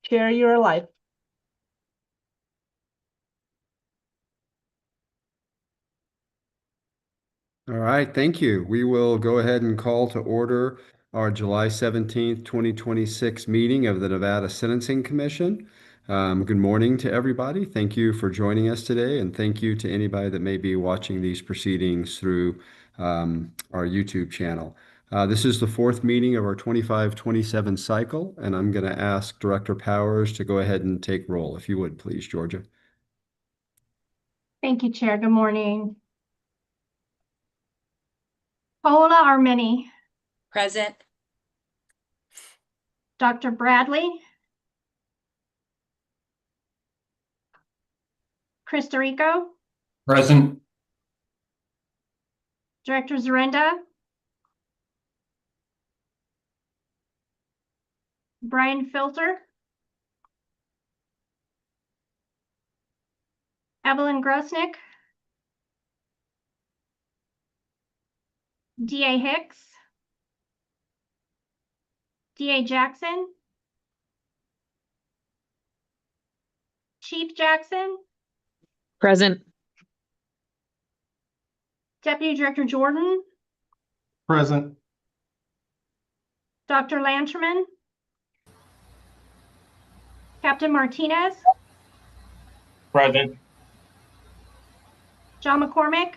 Chair, you're alive. All right, thank you. We will go ahead and call to order our July 17th, 2026 meeting of the Nevada Sentencing Commission. Good morning to everybody. Thank you for joining us today, and thank you to anybody that may be watching these proceedings through our YouTube channel. This is the fourth meeting of our 25-27 cycle, and I'm going to ask Director Powers to go ahead and take roll, if you would, please, Georgia. Thank you, Chair. Good morning. Paola Armini. Present. Dr. Bradley. Christorico. Present. Director Zarenda. Brian Filter. Evelyn Grosnick. D.A. Hicks. D.A. Jackson. Chief Jackson. Present. Deputy Director Jordan. Present. Dr. Lanterman. Captain Martinez. Present. John McCormick.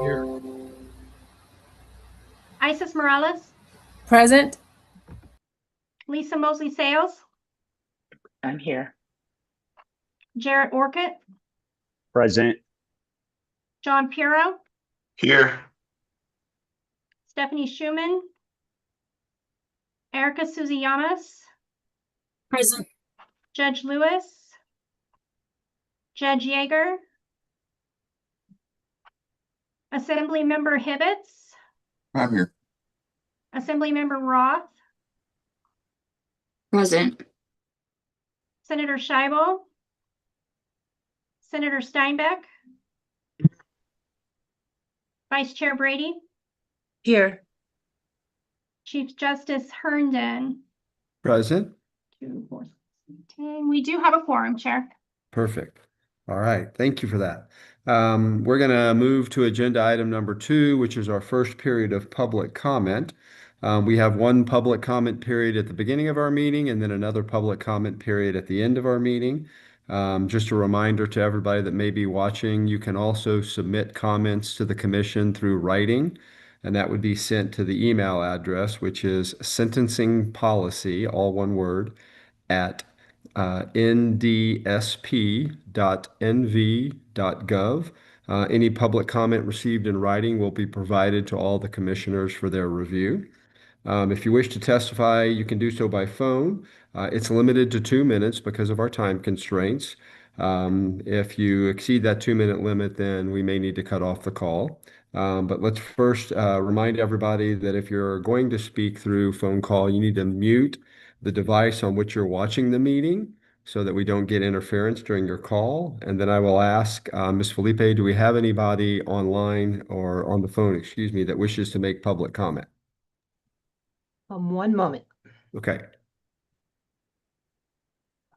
Here. Isis Morales. Present. Lisa Mosley Sales. I'm here. Jarrett Orcutt. Present. John Puro. Here. Stephanie Schumann. Erica Suziyamas. Present. Judge Lewis. Judge Yeager. Assembly Member Hibbets. I'm here. Assembly Member Roth. Present. Senator Scheibel. Senator Steinbeck. Vice Chair Brady. Here. Chief Justice Herndon. Present. 2, 4, 6, 10. We do have a quorum, Chair. Perfect. All right. Thank you for that. We're going to move to agenda item number 2, which is our first period of public comment. We have one public comment period at the beginning of our meeting and then another public comment period at the end of our meeting. Just a reminder to everybody that may be watching, you can also submit comments to the commission through writing, and that would be sent to the email address, which is sentencingpolicy, all one word, at ndsp.nv.gov. Any public comment received in writing will be provided to all the commissioners for their review. If you wish to testify, you can do so by phone. It's limited to 2 minutes because of our time constraints. If you exceed that 2-minute limit, then we may need to cut off the call. But let's first remind everybody that if you're going to speak through phone call, you need to mute the device on which you're watching the meeting so that we don't get interference during your call. And then I will ask Ms. Felipe, do we have anybody online or on the phone, excuse me, that wishes to make public comment? 1 moment. Okay.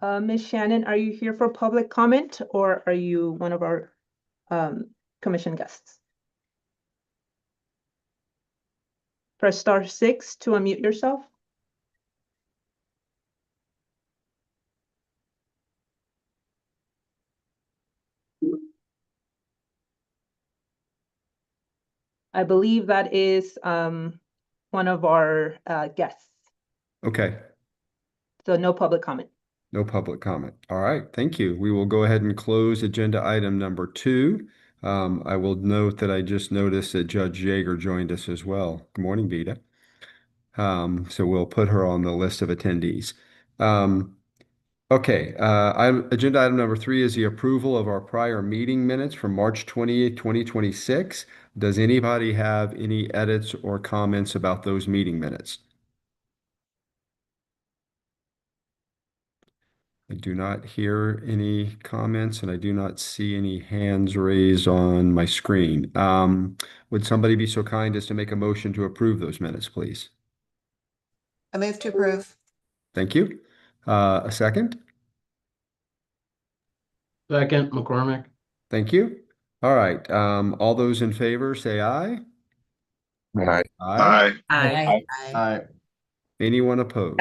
Ms. Shannon, are you here for public comment or are you one of our commission guests? Press *6 to unmute yourself. I believe that is one of our guests. Okay. So no public comment. No public comment. All right. Thank you. We will go ahead and close agenda item number 2. I will note that I just noticed that Judge Yeager joined us as well. Good morning, Vita. So we'll put her on the list of attendees. Okay. Agenda item number 3 is the approval of our prior meeting minutes from March 28th, 2026. Does anybody have any edits or comments about those meeting minutes? I do not hear any comments and I do not see any hands raised on my screen. Would somebody be so kind as to make a motion to approve those minutes, please? I move to approve. Thank you. A second? Second, McCormick. Thank you. All right. All those in favor say aye. Aye. Aye. Aye. Aye. Anyone opposed?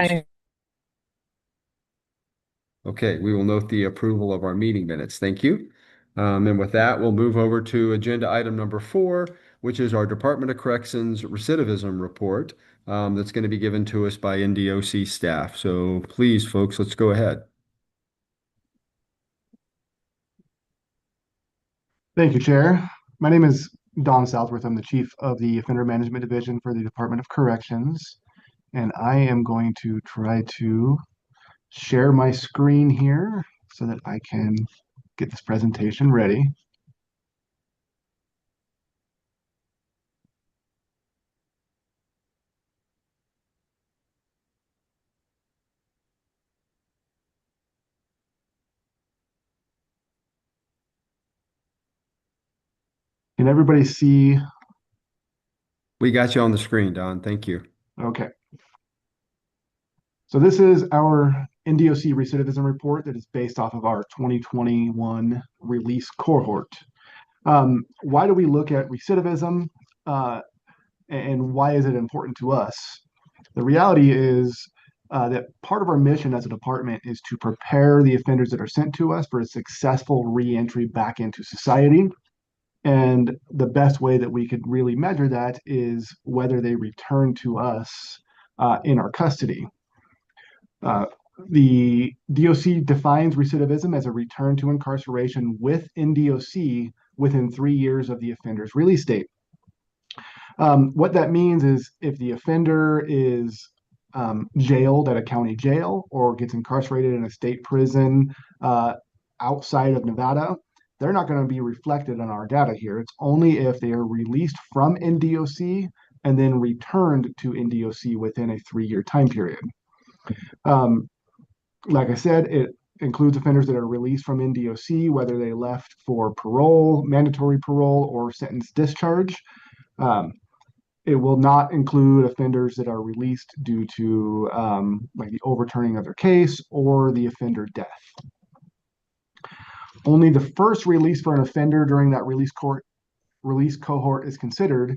Okay, we will note the approval of our meeting minutes. Thank you. And with that, we'll move over to agenda item number 4, which is our Department of Corrections recidivism report that's going to be given to us by NDOC staff. So please, folks, let's go ahead. Thank you, Chair. My name is Don Southworth. I'm the Chief of the Offender Management Division for the Department of Corrections. And I am going to try to share my screen here so that I can get this presentation ready. Can everybody see? We got you on the screen, Don. Thank you. Okay. So this is our NDOC recidivism report that is based off of our 2021 release cohort. Why do we look at recidivism and why is it important to us? The reality is that part of our mission as a department is to prepare the offenders that are sent to us for a successful reentry back into society. And the best way that we could really measure that is whether they return to us in our custody. The DOC defines recidivism as a return to incarceration with NDOC within 3 years of the offender's release date. What that means is if the offender is jailed at a county jail or gets incarcerated in a state prison outside of Nevada, they're not going to be reflected on our data here. It's only if they are released from NDOC and then returned to NDOC within a 3-year time period. Like I said, it includes offenders that are released from NDOC, whether they left for parole, mandatory parole, or sentence discharge. It will not include offenders that are released due to like the overturning of their case or the offender death. Only the first release for an offender during that release cohort is considered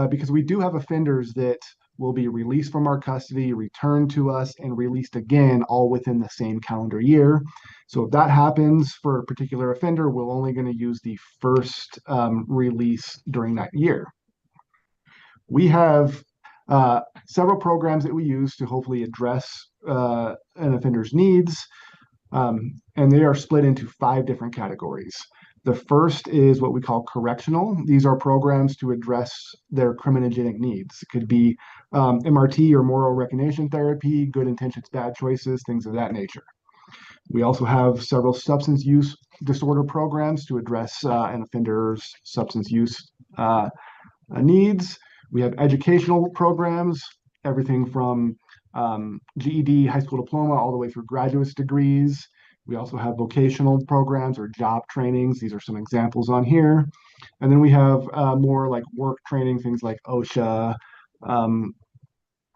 because we do have offenders that will be released from our custody, returned to us, and released again, all within the same calendar year. So if that happens for a particular offender, we're only going to use the first release during that year. We have several programs that we use to hopefully address an offender's needs, and they are split into 5 different categories. The first is what we call correctional. These are programs to address their criminogenic needs. It could be MRT or moral recognition therapy, good intentions, bad choices, things of that nature. We also have several substance use disorder programs to address an offender's substance use needs. We have educational programs, everything from GED, high school diploma, all the way through graduate degrees. We also have vocational programs or job trainings. These are some examples on here. And then we have more like work training, things like OSHA,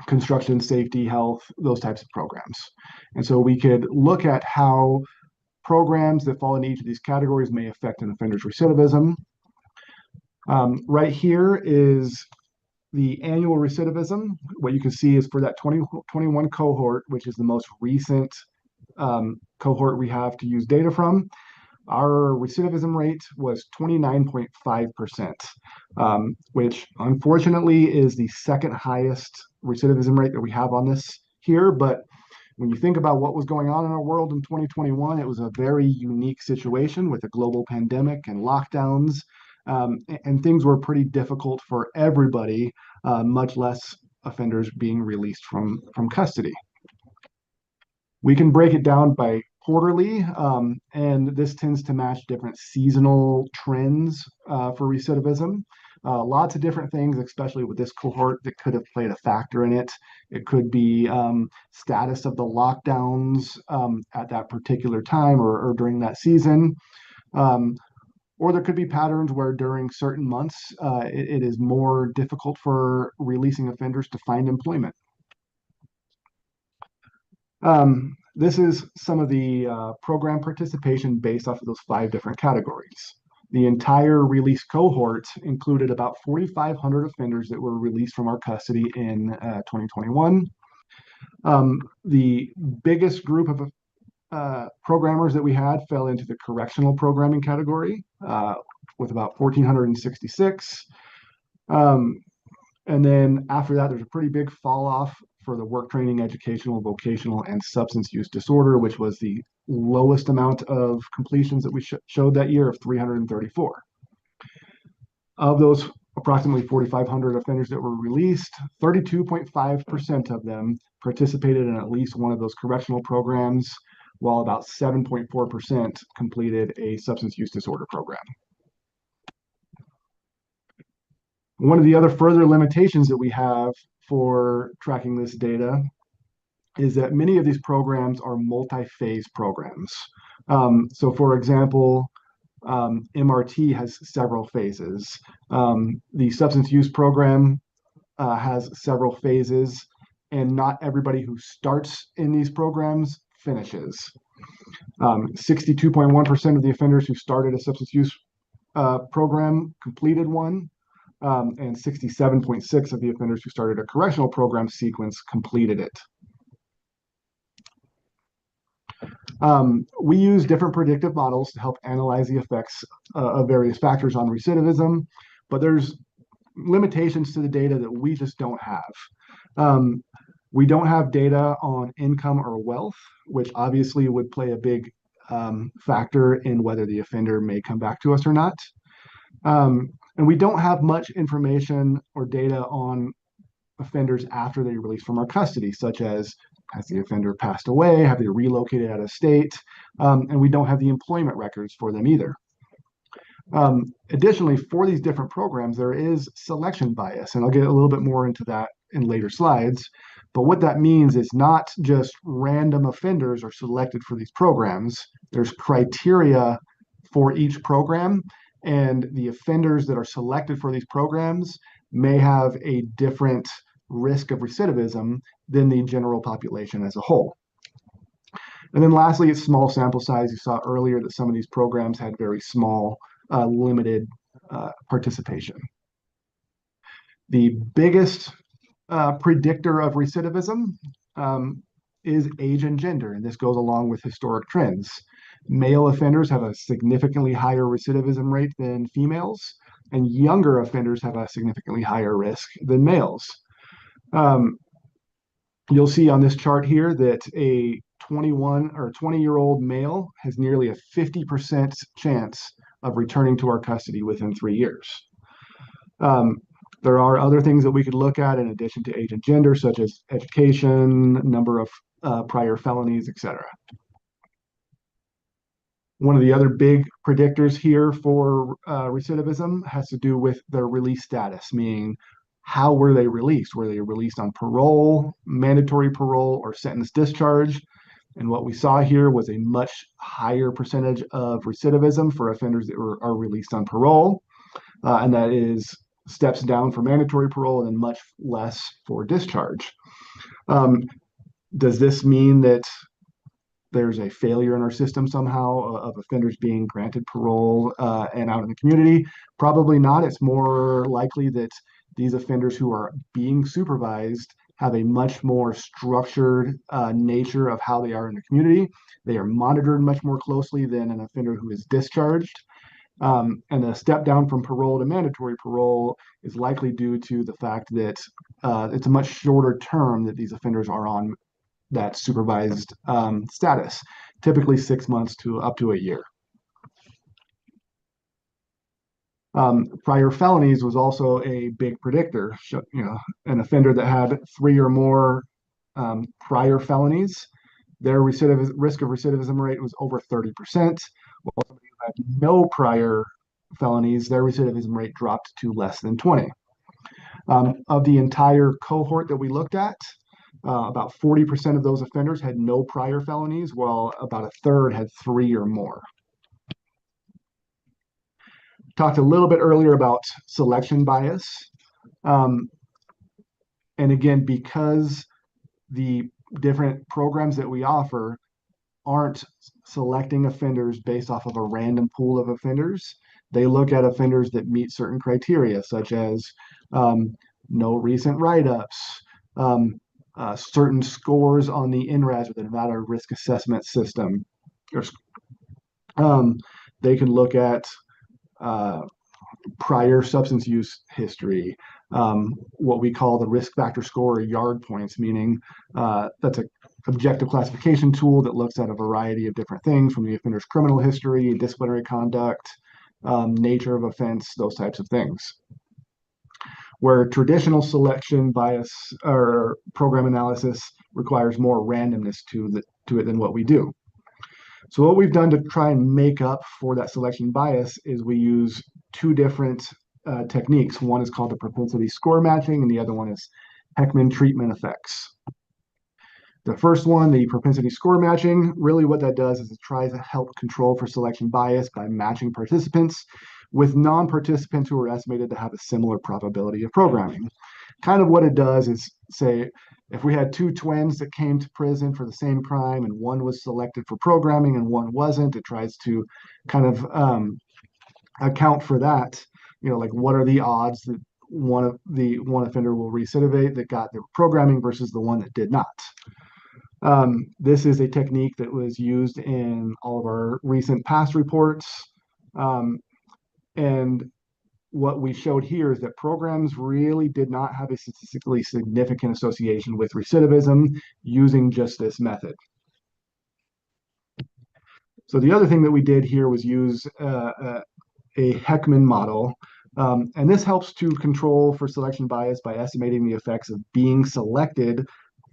construction, safety, health, those types of programs. And so we could look at how programs that fall in each of these categories may affect an offender's recidivism. Right here is the annual recidivism. What you can see is for that 2021 cohort, which is the most recent cohort we have to use data from, our recidivism rate was 29.5%, which unfortunately is the second highest recidivism rate that we have on this here. But when you think about what was going on in our world in 2021, it was a very unique situation with a global pandemic and lockdowns, and things were pretty difficult for everybody, much less offenders being released from custody. We can break it down by quarterly, and this tends to match different seasonal trends for recidivism. Lots of different things, especially with this cohort, that could have played a factor in it. It could be status of the lockdowns at that particular time or during that season. Or there could be patterns where during certain months, it is more difficult for releasing offenders to find employment. this is some of the program participation based off of those 5 different categories. The entire release cohort included about 4,500 offenders that were released from our custody in 2021. The biggest group of programmers that we had fell into the correctional programming category with about 1,466. And then after that, there's a pretty big fall off for the work training, educational, vocational, and substance use disorder, which was the lowest amount of completions that we showed that year of 334. Of those approximately 4,500 offenders that were released, 32.5% of them participated in at least one of those correctional programs, while about 7.4% completed a substance use disorder program. One of the other further limitations that we have for tracking this data is that many of these programs are multi-phase programs. So for example, MRT has several phases. The substance use program has several phases, and not everybody who starts in these programs finishes. 62.1% of the offenders who started a substance use program completed one, and 67.6% of the offenders who started a correctional program sequence completed it. We use different predictive models to help analyze the effects of various factors on recidivism, but there's limitations to the data that we just don't have. We don't have data on income or wealth, which obviously would play a big factor in whether the offender may come back to us or not. And we don't have much information or data on offenders after they release from our custody, such as has the offender passed away, have they relocated out of state, and we don't have the employment records for them either. Additionally, for these different programs, there is selection bias, and I'll get a little bit more into that in later slides. But what that means is not just random offenders are selected for these programs. There's criteria for each program, and the offenders that are selected for these programs may have a different risk of recidivism than the general population as a whole. And then lastly, it's small sample size. You saw earlier that some of these programs had very small, limited participation. The biggest predictor of recidivism is age and gender, and this goes along with historic trends. Male offenders have a significantly higher recidivism rate than females, and younger offenders have a significantly higher risk than males. You'll see on this chart here that a 21 or 20-year-old male has nearly a 50% chance of returning to our custody within 3 years. There are other things that we could look at in addition to age and gender, such as education, number of prior felonies, etc. One of the other big predictors here for recidivism has to do with their release status, meaning how were they released? Were they released on parole, mandatory parole, or sentence discharge? And what we saw here was a much higher percentage of recidivism for offenders that are released on parole, and that is steps down for mandatory parole and then much less for discharge. Does this mean that there's a failure in our system somehow of offenders being granted parole and out in the community? Probably not. It's more likely that these offenders who are being supervised have a much more structured nature of how they are in the community. They are monitored much more closely than an offender who is discharged. And the step down from parole to mandatory parole is likely due to the fact that it's a much shorter term that these offenders are on that supervised status, typically 6 months to up to a year. Prior felonies was also a big predictor. An offender that had 3 or more prior felonies, their risk of recidivism rate was over 30%, while somebody who had no prior felonies, their recidivism rate dropped to less than 20. Of the entire cohort that we looked at, about 40% of those offenders had no prior felonies, while about a third had 3 or more. Talked a little bit earlier about selection bias. And again, because the different programs that we offer aren't selecting offenders based off of a random pool of offenders. They look at offenders that meet certain criteria, such as no recent write-ups, certain scores on the NRAS, or the Nevada Risk Assessment System. They can look at prior substance use history, what we call the risk factor score, or yard points, meaning that's an objective classification tool that looks at a variety of different things, from the offender's criminal history, disciplinary conduct, nature of offense, those types of things. Where traditional selection bias or program analysis requires more randomness to it than what we do. So what we've done to try and make up for that selection bias is we use two different techniques. One is called the propensity score matching, and the other one is Heckman treatment effects. The first one, the propensity score matching, really what that does is it tries to help control for selection bias by matching participants with non-participants who are estimated to have a similar probability of programming. Kind of what it does is say, if we had two twins that came to prison for the same crime and one was selected for programming and one wasn't, it tries to kind of account for that. You know, like what are the odds that one offender will recidivate that got their programming versus the one that did not. This is a technique that was used in all of our recent past reports. And what we showed here is that programs really did not have a statistically significant association with recidivism using just this method. So the other thing that we did here was use a Heckman model. And this helps to control for selection bias by estimating the effects of being selected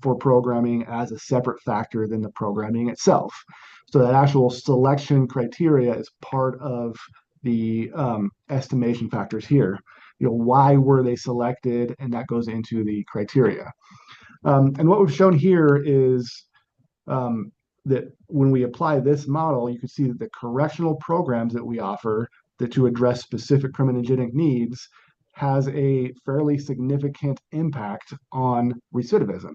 for programming as a separate factor than the programming itself. So that actual selection criteria is part of the estimation factors here. You know, why were they selected? And that goes into the criteria. And what we've shown here is that when we apply this model, you can see that the correctional programs that we offer that to address specific criminogenic needs has a fairly significant impact on recidivism.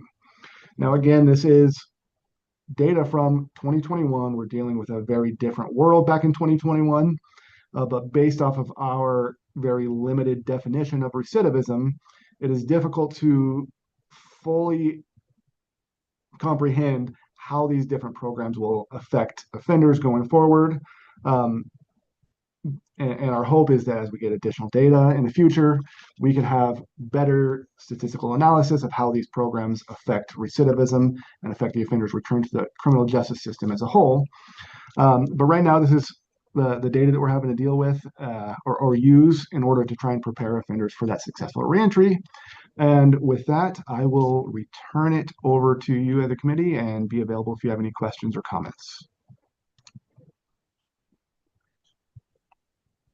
Now, again, this is data from 2021. We're dealing with a very different world back in 2021. But based off of our very limited definition of recidivism, it is difficult to fully comprehend how these different programs will affect offenders going forward. And our hope is that as we get additional data in the future, we can have better statistical analysis of how these programs affect recidivism and affect the offender's return to the criminal justice system as a whole. But right now, this is the data that we're having to deal with or use in order to try and prepare offenders for that successful reentry. And with that, I will return it over to you as the committee and be available if you have any questions or comments.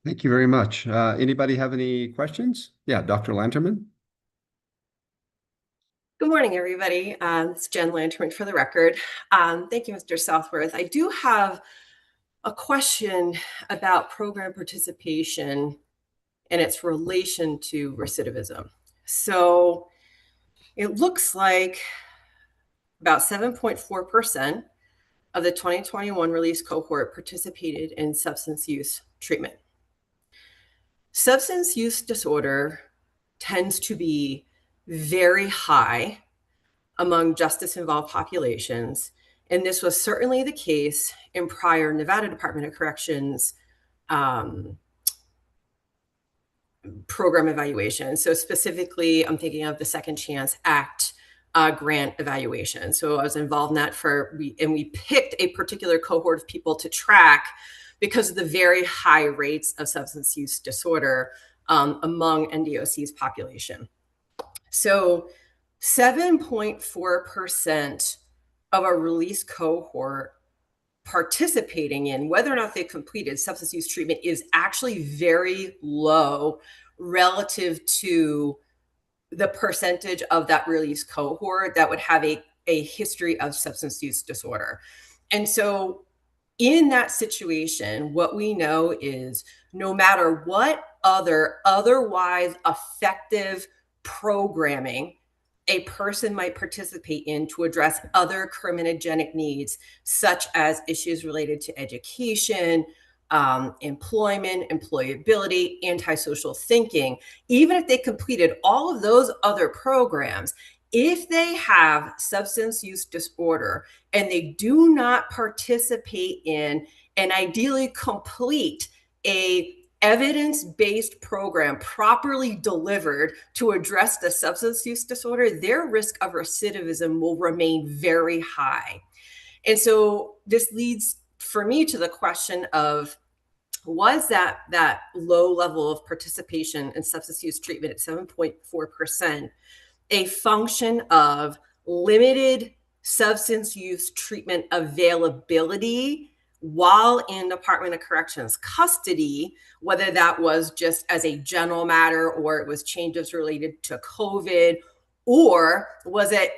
Thank you very much. Anybody have any questions? Yeah, Dr. Lanterman. Good morning, everybody. It's Jen Lanterman for the record. Thank you, Mr. Southworth. I do have a question about program participation and its relation to recidivism. So it looks like about 7.4% of the 2021 release cohort participated in substance use treatment. Substance use disorder tends to be very high among justice-involved populations, and this was certainly the case in prior Nevada Department of Corrections program evaluation. So specifically, I'm thinking of the Second Chance Act grant evaluation. So I was involved in that and we picked a particular cohort of people to track because of the very high rates of substance use disorder among NDOC's population. So 7.4% of a release cohort participating in whether or not they completed substance use treatment is actually very low relative to the percentage of that release cohort that would have a history of substance use disorder. And so in that situation, what we know is no matter what otherwise effective programming a person might participate in to address other criminogenic needs, such as issues related to education, employment, employability, antisocial thinking. Even if they completed all of those other programs, if they have substance use disorder and they do not participate in and ideally complete a evidence-based program properly delivered to address the substance use disorder, their risk of recidivism will remain very high. And so this leads for me to the question of, was that low level of participation in substance use treatment at 7.4% a function of limited substance use treatment availability while in Department of Corrections custody, whether that was just as a general matter or it was changes related to COVID, or was it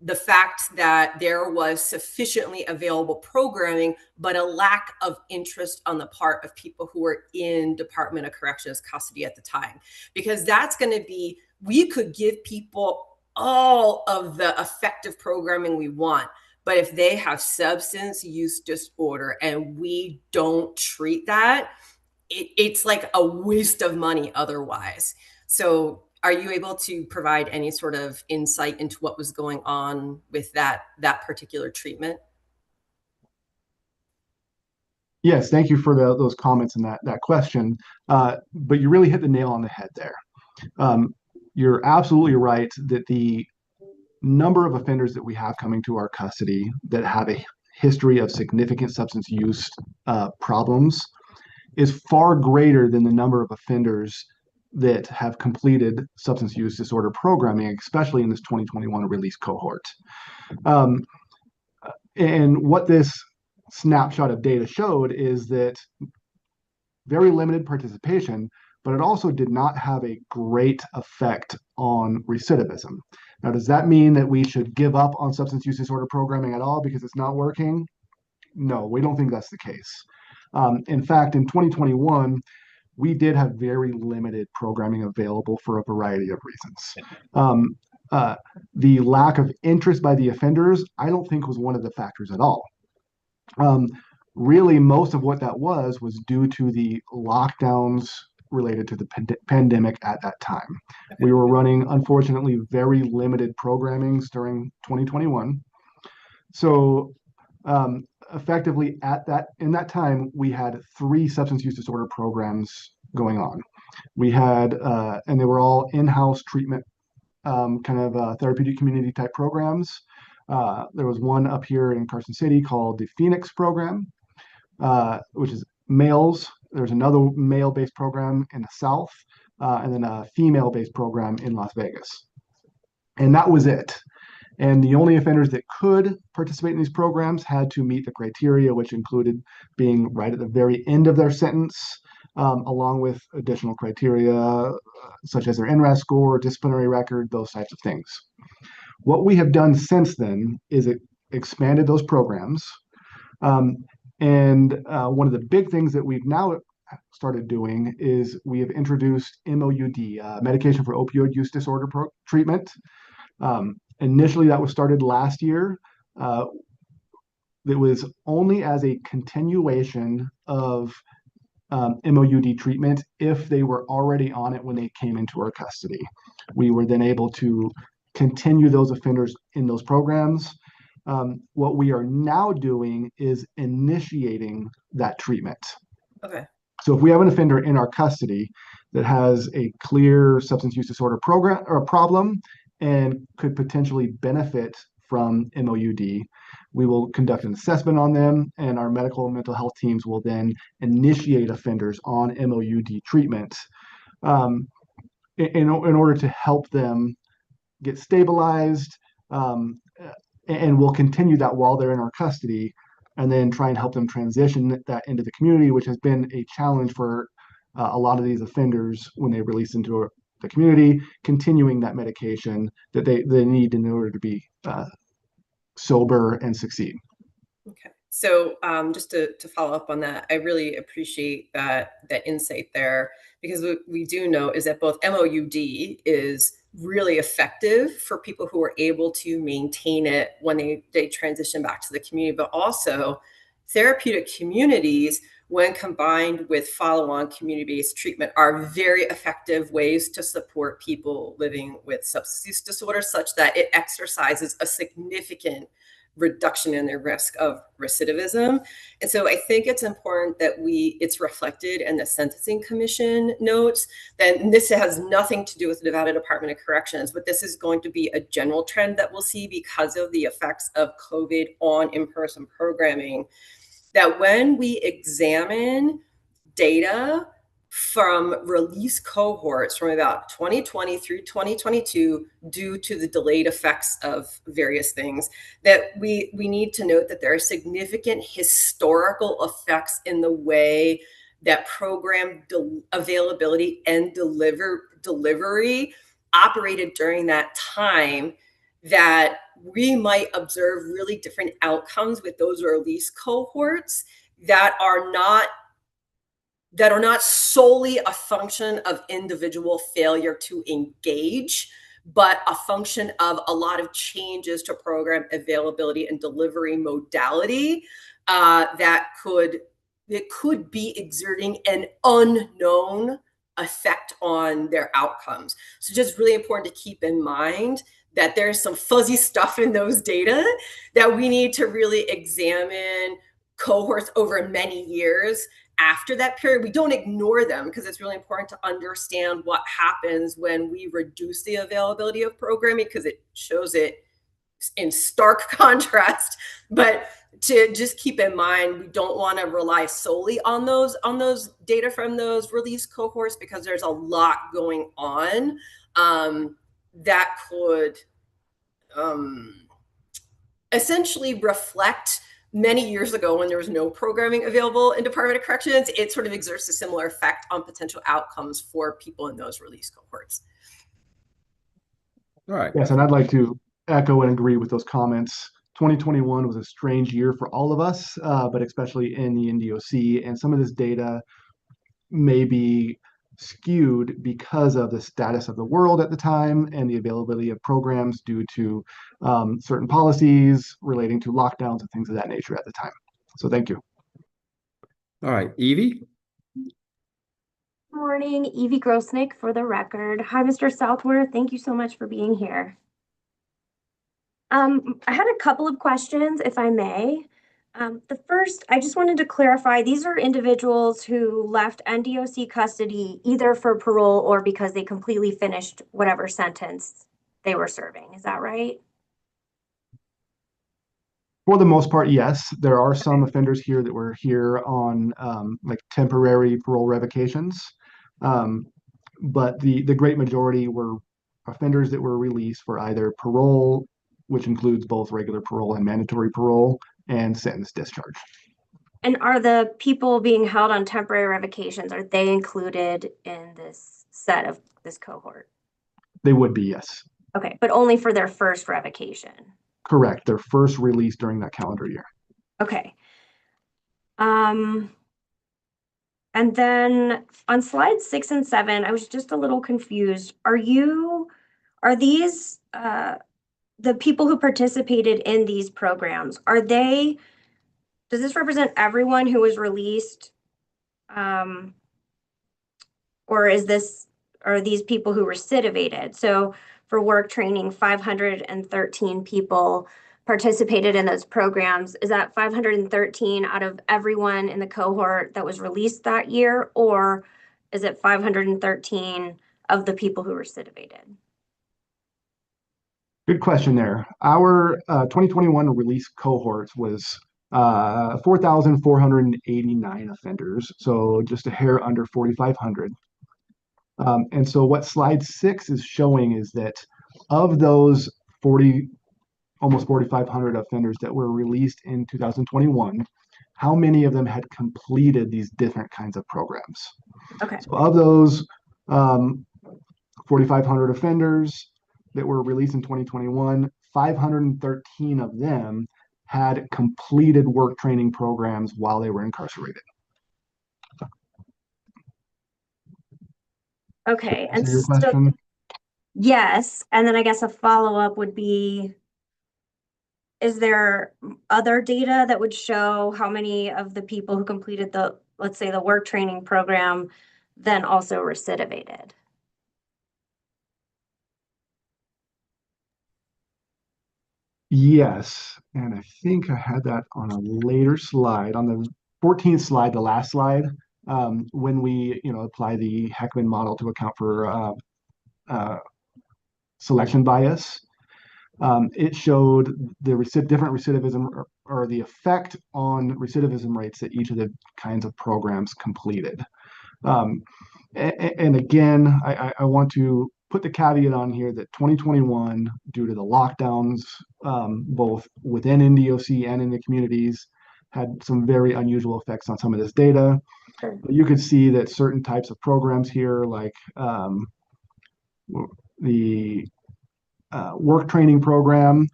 the fact that there was sufficiently available programming, but a lack of interest on the part of people who were in Department of Corrections custody at the time? Because that's going to be, we could give people all of the effective programming we want, but if they have substance use disorder and we don't treat that, it's like a waste of money otherwise. So are you able to provide any sort of insight into what was going on with that particular treatment? Yes, thank you for those comments and that question. But you really hit the nail on the head there. You're absolutely right that the number of offenders that we have coming to our custody that have a history of significant substance use problems is far greater than the number of offenders that have completed substance use disorder programming, especially in this 2021 release cohort. And what this snapshot of data showed is that very limited participation, but it also did not have a great effect on recidivism. Now, does that mean that we should give up on substance use disorder programming at all because it's not working? No, we don't think that's the case. In fact, in 2021, we did have very limited programming available for a variety of reasons. The lack of interest by the offenders, I don't think was one of the factors at all. Really, most of what that was due to the lockdowns related to the pandemic at that time. We were running, unfortunately, very limited programmings during 2021. So effectively in that time, we had 3 substance use disorder programs going on. We had, and they were all in-house treatment, therapeutic community type programs. There was one up here in Carson City called the Phoenix program, which is males. There's another male-based program in the South, and then a female-based program in Las Vegas. And that was it. And the only offenders that could participate in these programs had to meet the criteria, which included being right at the very end of their sentence, along with additional criteria such as their NRAS score, disciplinary record, those types of things. What we have done since then is expanded those programs. And one of the big things that we've now started doing is we have introduced MOUD, medication for opioid use disorder treatment. Initially, that was started last year. It was only as a continuation of MOUD treatment if they were already on it when they came into our custody. We were then able to continue those offenders in those programs. What we are now doing is initiating that treatment. Okay. So if we have an offender in our custody that has a clear substance use disorder program or problem and could potentially benefit from MOUD, we will conduct an assessment on them, and our medical and mental health teams will then initiate offenders on MOUD treatment in order to help them get stabilized, and we'll continue that while they're in our custody, and then try and help them transition that into the community, which has been a challenge for a lot of these offenders when they release into the community, continuing that medication that they need in order to be sober and succeed. Okay. So just to follow up on that, I really appreciate that insight there, because what we do know is that both MOUD is really effective for people who are able to maintain it when they transition back to the community, but also therapeutic communities, when combined with follow-on community-based treatment, are very effective ways to support people living with substance use disorder, such that it exercises a significant reduction in their risk of recidivism. And so I think it's important that it's reflected in the Sentencing Commission notes. And this has nothing to do with the Nevada Department of Corrections, but this is going to be a general trend that we'll see because of the effects of COVID on in-person programming, that when we examine data from release cohorts from about 2020 through 2022, due to the delayed effects of various things, that we need to note that there are significant historical effects in the way that program availability and delivery operated during that time, that we might observe really different outcomes with those release cohorts that are not solely a function of individual failure to engage, but a function of a lot of changes to program availability and delivery modality that could be exerting an unknown effect on their outcomes. So just really important to keep in mind that there's some fuzzy stuff in those data that we need to really examine cohorts over many years after that period. We don't ignore them, because it's really important to understand what happens when we reduce the availability of programming, because it shows it in stark contrast. But to just keep in mind, we don't want to rely solely on those data from those release cohorts, because there's a lot going on that could essentially reflect many years ago, when there was no programming available in Department of Corrections. It sort of exerts a similar effect on potential outcomes for people in those release cohorts. All right. Yes, and I'd like to echo and agree with those comments. 2021 was a strange year for all of us, but especially in the NDOC, and some of this data may be skewed because of the status of the world at the time and the availability of programs due to certain policies relating to lockdowns and things of that nature at the time. So thank you. All right, Evie. Morning, Evie Grosnick for the record. Hi, Mr. Southworth. Thank you so much for being here. I had a couple of questions, if I may. The first, I just wanted to clarify, these are individuals who left NDOC custody either for parole or because they completely finished whatever sentence they were serving. Is that right? For the most part, yes. There are some offenders here that were here on like temporary parole revocations. But the great majority were offenders that were released for either parole, which includes both regular parole and mandatory parole, and sentence discharge. And are the people being held on temporary revocations, are they included in this set of this cohort? They would be, yes. Okay, but only for their first revocation. Correct. Their first release during that calendar year. Okay. And then on slides 6 and 7, I was just a little confused. Are these the people who participated in these programs? Does this represent everyone who was released? Or are these people who recidivated? So for work training, 513 people participated in those programs. Is that 513 out of everyone in the cohort that was released that year? Or is it 513 of the people who recidivated? Good question there. Our 2021 release cohorts was 4,489 offenders, so just a hair under 4,500. And so what slide 6 is showing is that of those almost 4,500 offenders that were released in 2021, how many of them had completed these different kinds of programs? Okay. So of those 4,500 offenders that were released in 2021, 513 of them had completed work training programs while they were incarcerated. Okay. Answer your question? Yes, and then I guess a follow-up would be, is there other data that would show how many of the people who completed the, let's say, the work training program then also recidivated? Yes, and I think I had that on a later slide, on the 14th slide, the last slide, when we, apply the Heckman model to account for selection bias. It showed the different recidivism or the effect on recidivism rates that each of the kinds of programs completed. And again, I want to put the caveat on here that 2021, due to the lockdowns, both within NDOC and in the communities, had some very unusual effects on some of this data. Sure. You could see that certain types of programs here, like the work training program,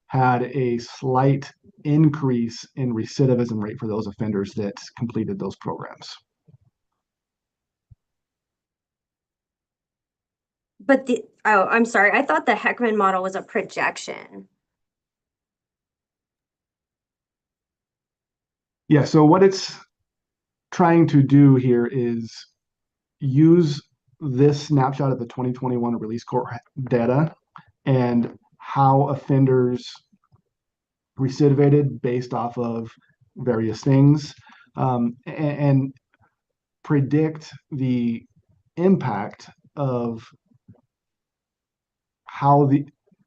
had a slight increase in recidivism rate for those offenders that completed those programs. But I'm sorry, I thought the Heckman model was a projection. Yeah, so what it's trying to do here is use this snapshot of the 2021 release court data and how offenders recidivated based off of various things, and predict the impact of how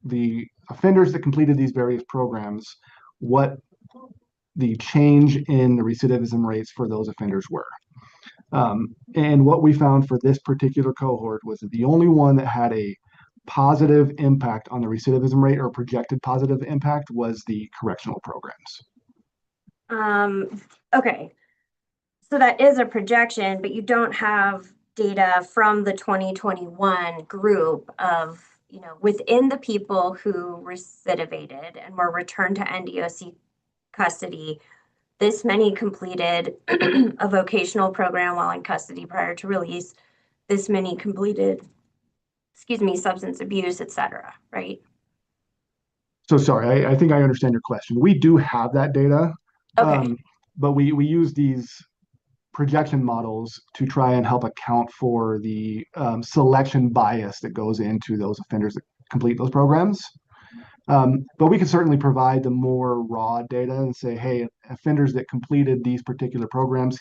the offenders that completed these various programs, what the change in the recidivism rates for those offenders were. And what we found for this particular cohort was that the only one that had a positive impact on the recidivism rate or projected positive impact was the correctional programs. Okay. So that is a projection, but you don't have data from the 2021 group of, within the people who recidivated and were returned to NDOC custody, this many completed a vocational program while in custody prior to release, this many completed, substance abuse, etc., right? So sorry, I think I understand your question. We do have that data, Okay. but we use these projection models to try and help account for the selection bias that goes into those offenders that complete those programs. But we can certainly provide the more raw data and say, hey, offenders that completed these particular programs,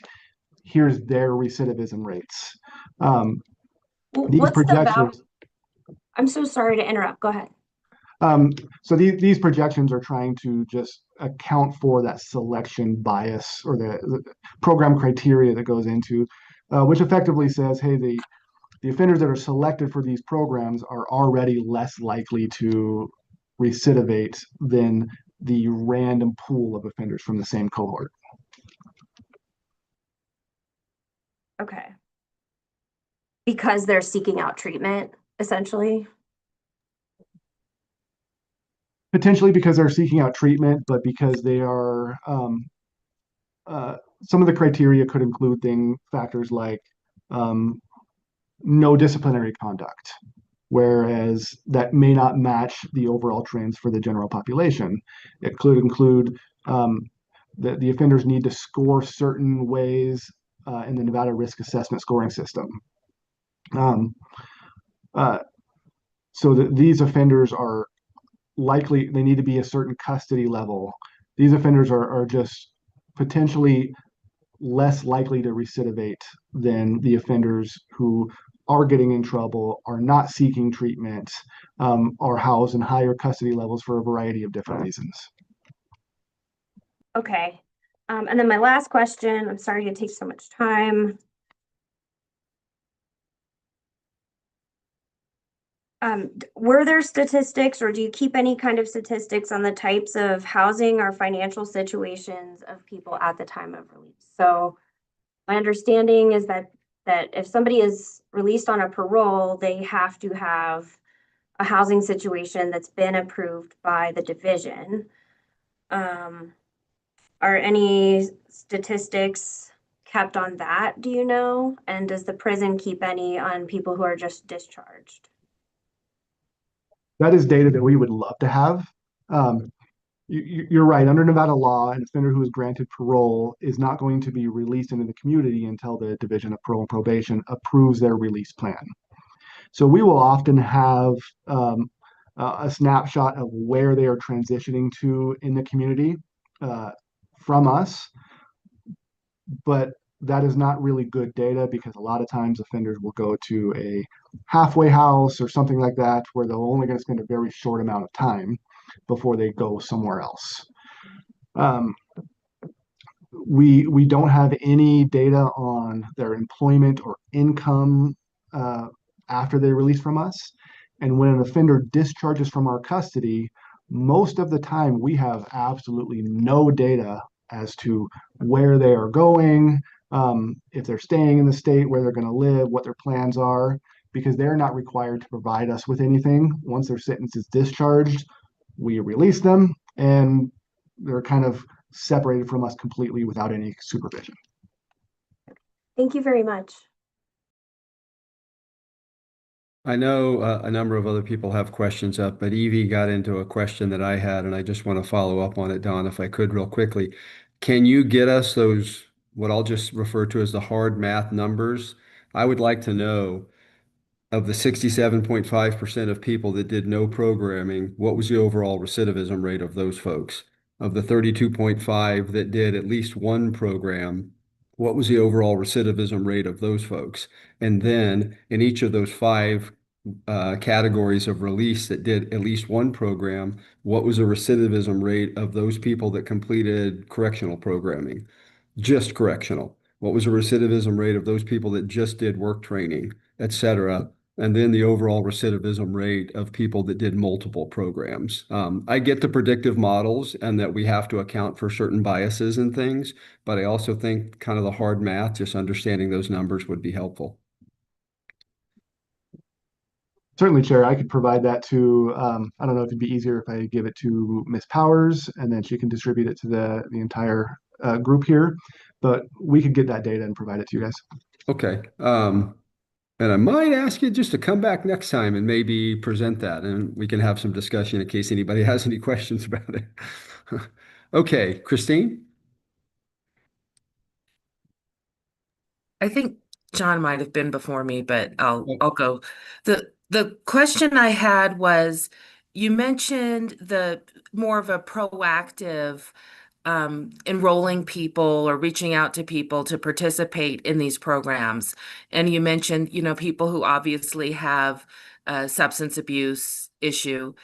here's their recidivism rates. These What's projections. I'm so sorry to interrupt. Go ahead. So these projections are trying to just account for that selection bias or the program criteria that goes into, which effectively says, hey, the offenders that are selected for these programs are already less likely to recidivate than the random pool of offenders from the same cohort. Okay. Because they're seeking out treatment, essentially? Potentially because they're seeking out treatment, but because they are, some of the criteria could include factors like no disciplinary conduct, whereas that may not match the overall trends for the general population. It could include that the offenders need to score certain ways in the Nevada risk assessment scoring system. So that these offenders are likely, they need to be a certain custody level. These offenders are just potentially less likely to recidivate than the offenders who are getting in trouble, are not seeking treatment, are housed in higher custody levels for a variety of different reasons. Okay. And then my last question, I'm sorry to take so much time. Were there statistics, or do you keep any kind of statistics on the types of housing or financial situations of people at the time of release? So my understanding is that if somebody is released on a parole, they have to have a housing situation that's been approved by the division. Are any statistics kept on that, do you know? And does the prison keep any on people who are just discharged? That is data that we would love to have. You're right. Under Nevada law, an offender who is granted parole is not going to be released into the community until the Division of Parole and Probation approves their release plan. So we will often have a snapshot of where they are transitioning to in the community from us, but that is not really good data because a lot of times offenders will go to a halfway house or something like that where they're only going to spend a very short amount of time before they go somewhere else. We don't have any data on their employment or income after they release from us. And when an offender discharges from our custody, most of the time we have absolutely no data as to where they are going, if they're staying in the state, where they're going to live, what their plans are, because they're not required to provide us with anything. Once their sentence is discharged, we release them and they're kind of separated from us completely without any supervision. Thank you very much. I know a number of other people have questions up, but Evie got into a question that I had, and I just want to follow up on it, Don, if I could real quickly. Can you get us those, what I'll just refer to as the hard math numbers? I would like to know, of the 67.5% of people that did no programming, what was the overall recidivism rate of those folks? Of the 32.5 that did at least one program, what was the overall recidivism rate of those folks? And then in each of those five categories of release that did at least one program, what was the recidivism rate of those people that completed correctional programming? Just correctional. What was the recidivism rate of those people that just did work training, et cetera? And then the overall recidivism rate of people that did multiple programs. I get the predictive models and that we have to account for certain biases and things, but I also think kind of the hard math, just understanding those numbers would be helpful. Certainly, Chair, I could provide that to, I don't know if it'd be easier if I give it to Ms. Powers and then she can distribute it to the entire group here, but we could get that data and provide it to you guys. Okay. And I might ask you just to come back next time and maybe present that, and we can have some discussion in case anybody has any questions about it. Okay, Christine? I think John might have been before me, but I'll go. The question I had was, you mentioned the more of a proactive enrolling people or reaching out to people to participate in these programs. And you mentioned, people who obviously have a substance abuse issue.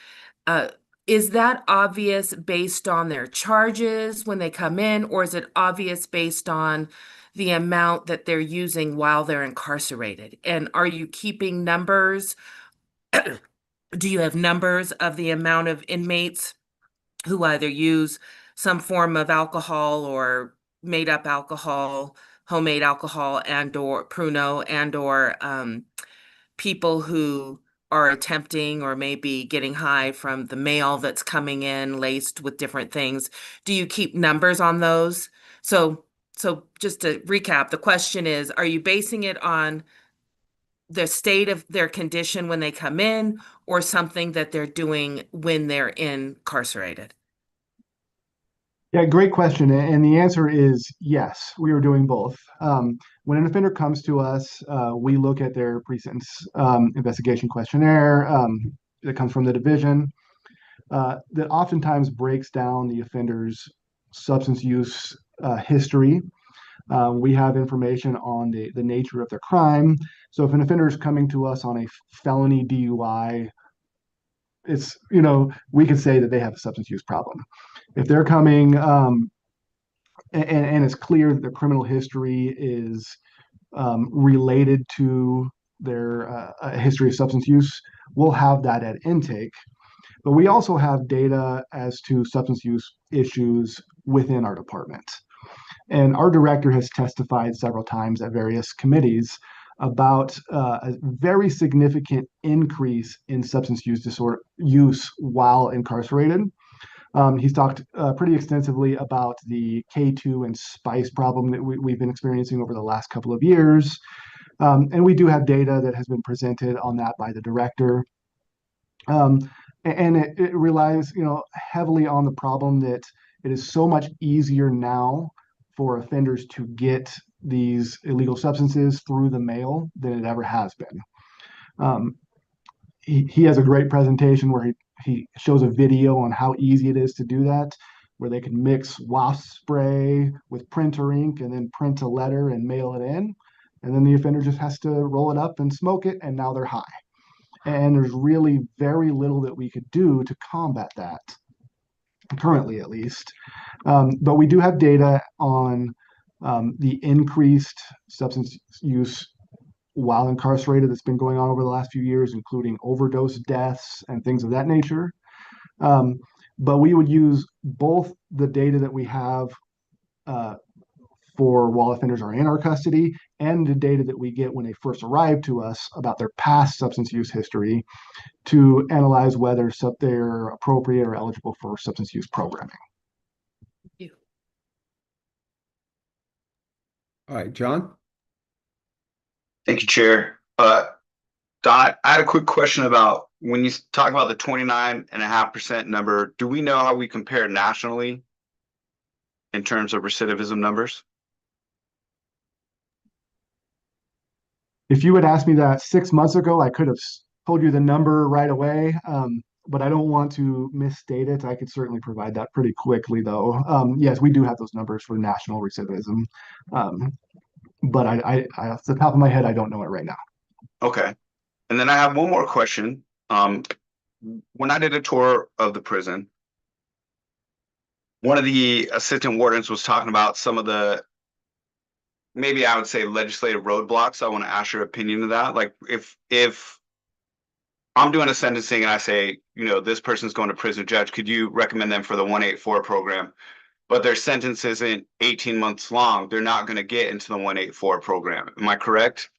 Is that obvious based on their charges when they come in, or is it obvious based on the amount that they're using while they're incarcerated? And are you keeping numbers? Do you have numbers of the amount of inmates who either use some form of alcohol or made up alcohol, homemade alcohol, and or Pruno, and or people who are attempting or maybe getting high from the mail that's coming in laced with different things? Do you keep numbers on those? So just to recap, the question is, are you basing it on the state of their condition when they come in, or something that they're doing when they're incarcerated? Yeah, great question. And the answer is yes, we are doing both. When an offender comes to us, we look at their pre-sentence investigation questionnaire that comes from the division that oftentimes breaks down the offender's substance use history. We have information on the nature of their crime. So if an offender is coming to us on a felony DUI, it's, we could say that they have a substance use problem. If they're coming and it's clear that their criminal history is related to their history of substance use, we'll have that at intake. But we also have data as to substance use issues within our department. And our director has testified several times at various committees about a very significant increase in substance use while incarcerated. He's talked pretty extensively about the K2 and spice problem that we've been experiencing over the last couple of years. And we do have data that has been presented on that by the director. And it relies, heavily on the problem that it is so much easier now for offenders to get these illegal substances through the mail than it ever has been. He has a great presentation where he shows a video on how easy it is to do that, where they can mix wasp spray with printer ink and then print a letter and mail it in. And then the offender just has to roll it up and smoke it, and now they're high. And there's really very little that we could do to combat that, currently at least. But we do have data on the increased substance use while incarcerated that's been going on over the last few years, including overdose deaths and things of that nature. But we would use both the data that we have for while offenders are in our custody and the data that we get when they first arrive to us about their past substance use history to analyze whether they're appropriate or eligible for substance use programming. Thank you. All right, John? Thank you, Chair. Don, I had a quick question about when you talk about the 29.5% number, do we know how we compare nationally in terms of recidivism numbers? If you had asked me that 6 months ago, I could have told you the number right away, but I don't want to misstate it. I could certainly provide that pretty quickly, though. Yes, we do have those numbers for national recidivism, but I off the top of my head, I don't know it right now. Okay. And then I have one more question. When I did a tour of the prison, one of the assistant wardens was talking about some of the, maybe I would say, legislative roadblocks. I want to ask your opinion of that. Like if I'm doing a sentencing and I say, this person's going to prison, judge, could you recommend them for the 184 program? But their sentence isn't 18 months long. They're not going to get into the 184 program. Am I correct?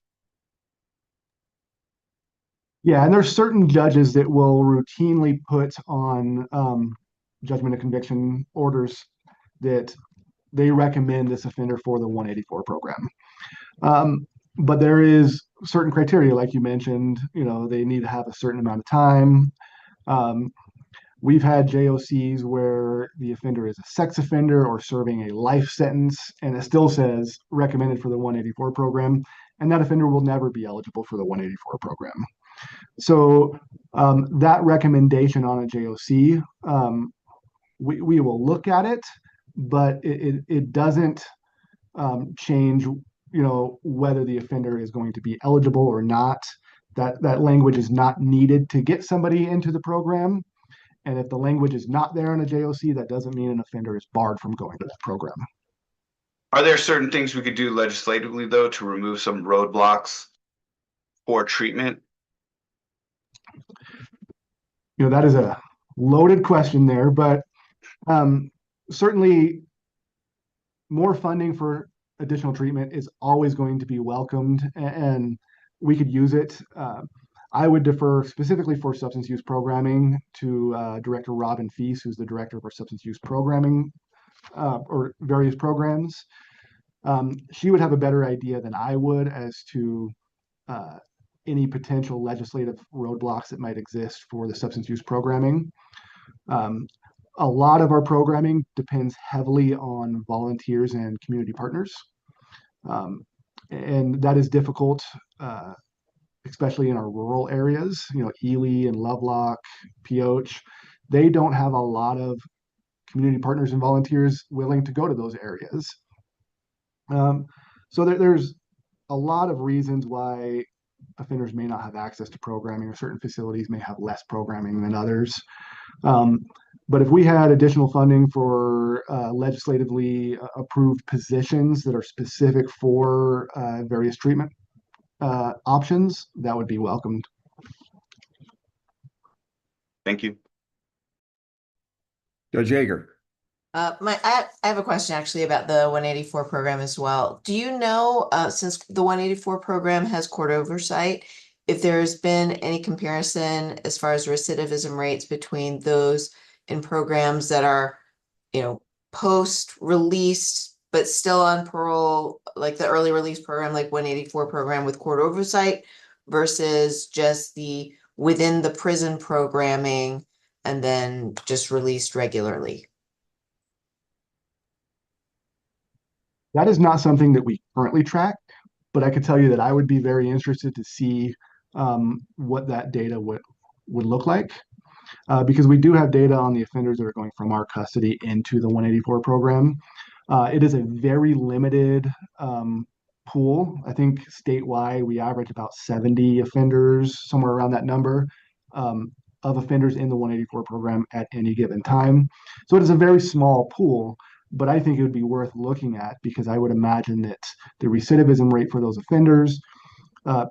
Yeah, and there's certain judges that will routinely put on judgment of conviction orders that they recommend this offender for the 184 program. But there is certain criteria, like you mentioned, they need to have a certain amount of time. We've had JOCs where the offender is a sex offender or serving a life sentence, and it still says recommended for the 184 program, and that offender will never be eligible for the 184 program. So that recommendation on a JOC, we will look at it, but it doesn't change, whether the offender is going to be eligible or not. That language is not needed to get somebody into the program. And if the language is not there in a JOC, that doesn't mean an offender is barred from going to that program. Are there certain things we could do legislatively, though, to remove some roadblocks for treatment? That is a loaded question there, but certainly more funding for additional treatment is always going to be welcomed, and we could use it. I would defer specifically for substance use programming to Director Robin Feast, who's the director of our substance use programming or various programs. She would have a better idea than I would as to any potential legislative roadblocks that might exist for the substance use programming. A lot of our programming depends heavily on volunteers and community partners. And that is difficult, especially in our rural areas, Ely and Lovelock, Pioche. They don't have a lot of community partners and volunteers willing to go to those areas. So there's a lot of reasons why offenders may not have access to programming, or certain facilities may have less programming than others. But if we had additional funding for legislatively approved positions that are specific for various treatment options, that would be welcomed. Thank you. Judge Yeager. I have a question actually about the 184 program as well. Do you know, since the 184 program has court oversight, if there's been any comparison as far as recidivism rates between those in programs that are, post-released but still on parole, like the early release program, like 184 program with court oversight, versus just the within the prison programming and then just released regularly? That is not something that we currently track, but I could tell you that I would be very interested to see what that data would look like. Because we do have data on the offenders that are going from our custody into the 184 program. It is a very limited pool. I think statewide we average about 70 offenders, somewhere around that number, of offenders in the 184 program at any given time. So it is a very small pool, but I think it would be worth looking at because I would imagine that the recidivism rate for those offenders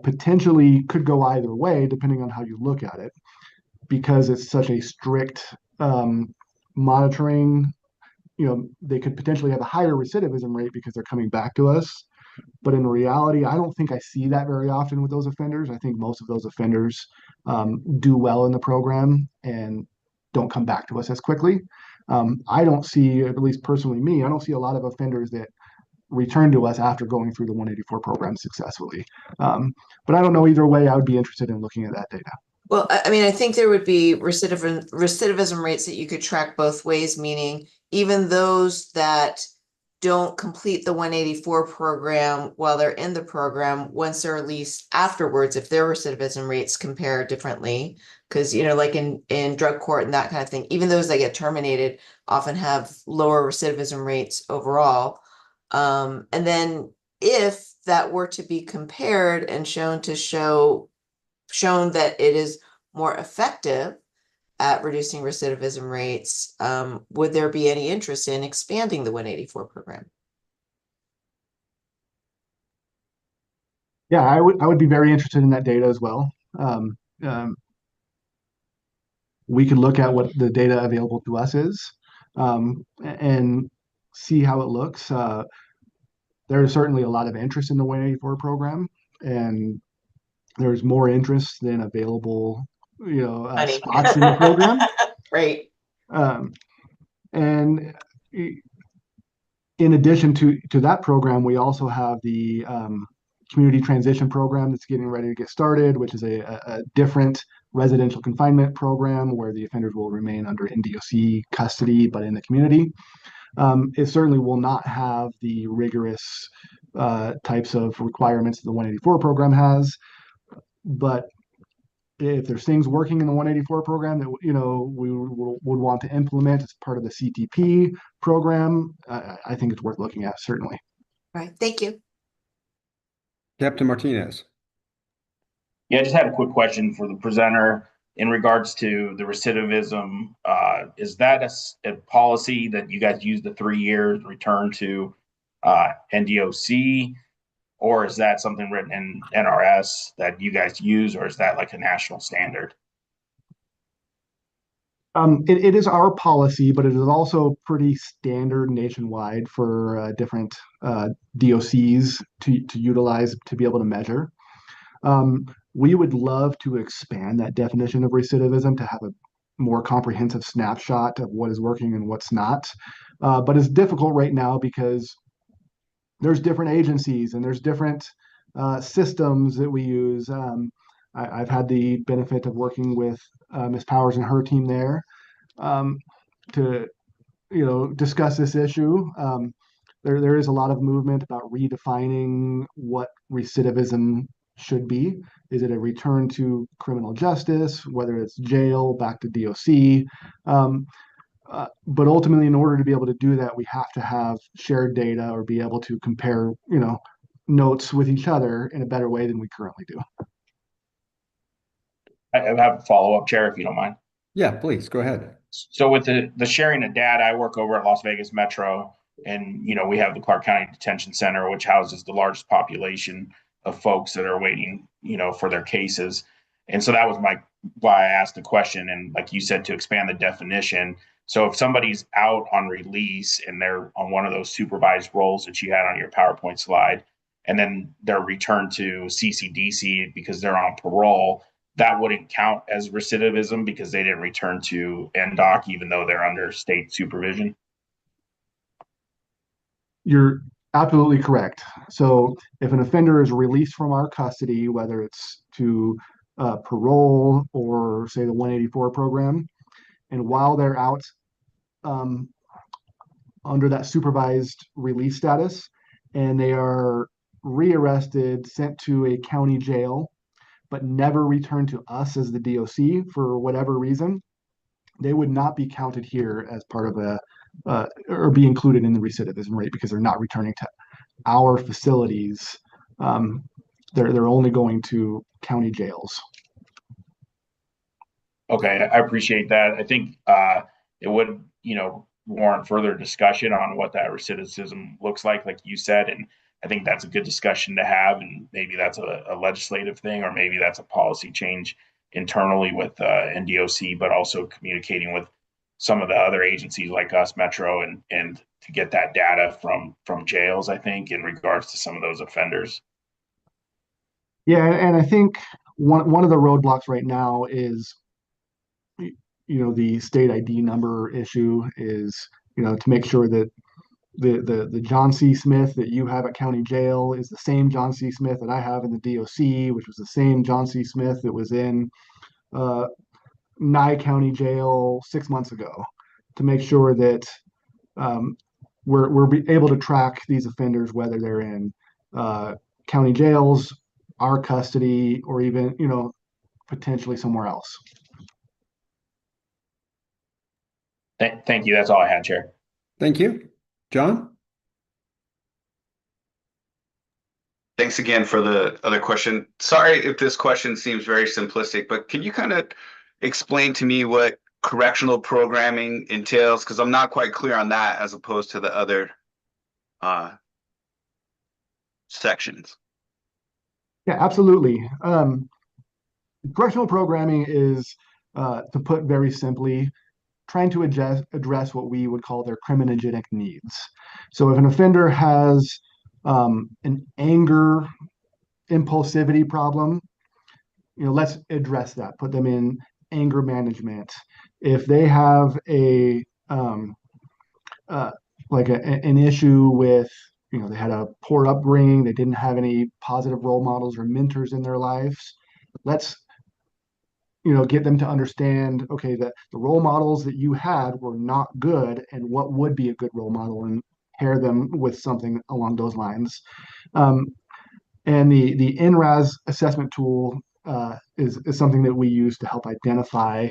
potentially could go either way depending on how you look at it, because it's such a strict monitoring. They could potentially have a higher recidivism rate because they're coming back to us. But in reality, I don't think I see that very often with those offenders. I think most of those offenders do well in the program and don't come back to us as quickly. I don't see, at least personally me, I don't see a lot of offenders that return to us after going through the 184 program successfully. But I don't know, either way, I would be interested in looking at that data. Well, I mean, I think there would be recidivism rates that you could track both ways, meaning even those that don't complete the 184 program while they're in the program, once they're released afterwards, if their recidivism rates compare differently, because, like in drug court and that kind of thing, even those that get terminated often have lower recidivism rates overall. And then if that were to be compared and shown that it is more effective at reducing recidivism rates, would there be any interest in expanding the 184 program? Yeah, I would be very interested in that data as well. We could look at what the data available to us is and see how it looks. There is certainly a lot of interest in the 184 program, and there's more interest than available, spots in the program. Right. And in addition to that program, we also have the community transition program that's getting ready to get started, which is a different residential confinement program where the offenders will remain under NDOC custody, but in the community. It certainly will not have the rigorous types of requirements the 184 program has, but if there's things working in the 184 program that we would want to implement as part of the CTP program, I think it's worth looking at, certainly. All right, thank you. Captain Martinez. Yeah, I just had a quick question for the presenter in regards to the recidivism. Is that a policy that you guys use the 3 years return to NDOC? Or is that something written in NRS that you guys use, or is that like a national standard? It is our policy, but it is also pretty standard nationwide for different DOCs to utilize to be able to measure. We would love to expand that definition of recidivism to have a more comprehensive snapshot of what is working and what's not. But it's difficult right now because there's different agencies and there's different systems that we use. I've had the benefit of working with Ms. Powers and her team there to discuss this issue. There is a lot of movement about redefining what recidivism should be. Is it a return to criminal justice, whether it's jail, back to DOC? But ultimately, in order to be able to do that, we have to have shared data or be able to compare, notes with each other in a better way than we currently do. I have a follow-up, Chair, if you don't mind. Yeah, please go ahead. So with the sharing of data, I work over at Las Vegas Metro, and we have the Clark County Detention Center, which houses the largest population of folks that are waiting, for their cases. And so that was why I asked the question. And like you said, to expand the definition. So if somebody's out on release and they're on one of those supervised roles that you had on your PowerPoint slide, and then they're returned to CCDC because they're on parole, that wouldn't count as recidivism because they didn't return to NDOC, even though they're under state supervision? You're absolutely correct. So if an offender is released from our custody, whether it's to parole or say the 184 program, And while they're out under that supervised release status, and they are rearrested, sent to a county jail, but never returned to us as the DOC for whatever reason, they would not be counted here as part of or be included in the recidivism rate because they're not returning to our facilities. They're only going to county jails. Okay, I appreciate that. I think it would, warrant further discussion on what that recidivism looks like you said, and I think that's a good discussion to have, and maybe that's a legislative thing, or maybe that's a policy change internally with NDOC, but also communicating with some of the other agencies like us, Metro, and to get that data from jails, I think, in regards to some of those offenders. Yeah, and I think one of the roadblocks right now is, the state ID number issue is, to make sure that the John C. Smith that you have at county jail is the same John C. Smith that I have in the DOC, which was the same John C. Smith that was in Nye County Jail 6 months ago, to make sure that we're able to track these offenders, whether they're in county jails, our custody, or even, potentially somewhere else. Thank you. That's all I had, Chair. Thank you. John? Thanks again for the other question. Sorry if this question seems very simplistic, but can you kind of explain to me what correctional programming entails? Because I'm not quite clear on that as opposed to the other sections. Yeah, absolutely. Correctional programming is, to put very simply, trying to address what we would call their criminogenic needs. So if an offender has an anger impulsivity problem, let's address that, put them in anger management. If they have an issue with, they had a poor upbringing, they didn't have any positive role models or mentors in their lives, let's get them to understand, okay, that the role models that you had were not good, and what would be a good role model, and pair them with something along those lines. And the NRAS assessment tool is something that we use to help identify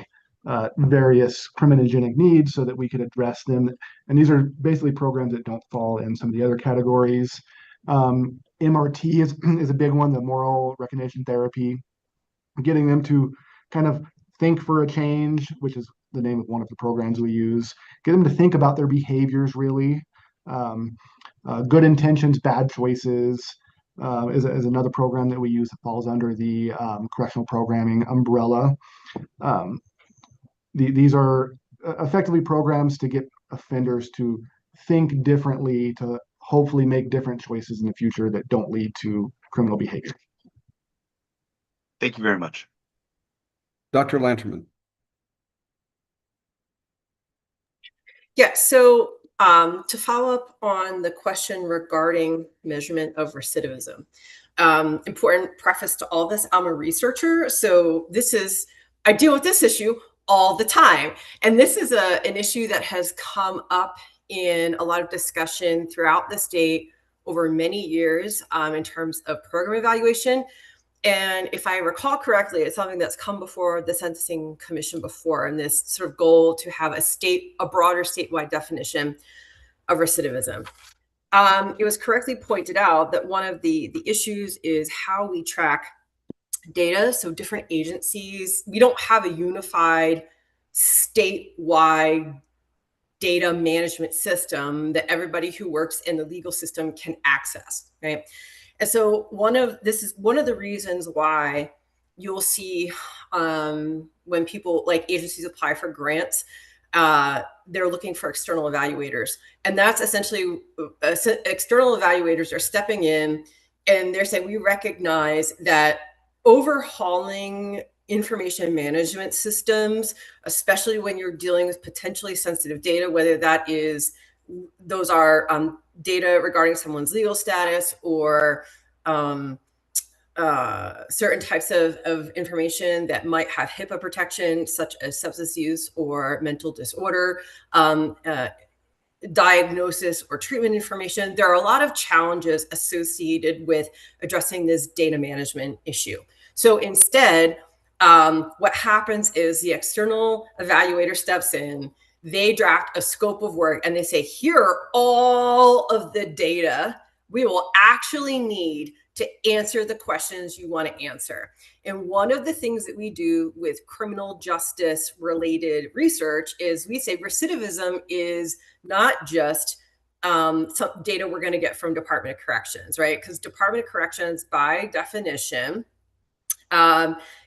various criminogenic needs so that we could address them. And these are basically programs that don't fall in some of the other categories. MRT is a big one, the moral recognition therapy, getting them to kind of think for a change, which is the name of one of the programs we use, get them to think about their behaviors really. Good intentions, bad choices is another program that we use that falls under the correctional programming umbrella. These are effectively programs to get offenders to think differently, to hopefully make different choices in the future that don't lead to criminal behavior. Thank you very much. Dr. Lanterman. Yeah, so to follow up on the question regarding measurement of recidivism, important preface to all this, I'm a researcher, so I deal with this issue all the time. And this is an issue that has come up in a lot of discussion throughout the state over many years in terms of program evaluation. And if I recall correctly, it's something that's come before the Sentencing Commission before, and this sort of goal to have a broader statewide definition of recidivism. It was correctly pointed out that one of the issues is how we track data. So different agencies, we don't have a unified statewide data management system that everybody who works in the legal system can access, right? And so this is one of the reasons why you'll see when people like agencies apply for grants, they're looking for external evaluators. And that's essentially external evaluators are stepping in and they're saying, we recognize that overhauling information management systems, especially when you're dealing with potentially sensitive data, whether those are data regarding someone's legal status or certain types of information that might have HIPAA protection, such as substance use or mental disorder, diagnosis or treatment information. There are a lot of challenges associated with addressing this data management issue. So instead, what happens is the external evaluator steps in, they draft a scope of work, and they say, here are all of the data we will actually need to answer the questions you want to answer. And one of the things that we do with criminal justice related research is we say recidivism is not just some data we're going to get from Department of Corrections, right? Because Department of Corrections, by definition,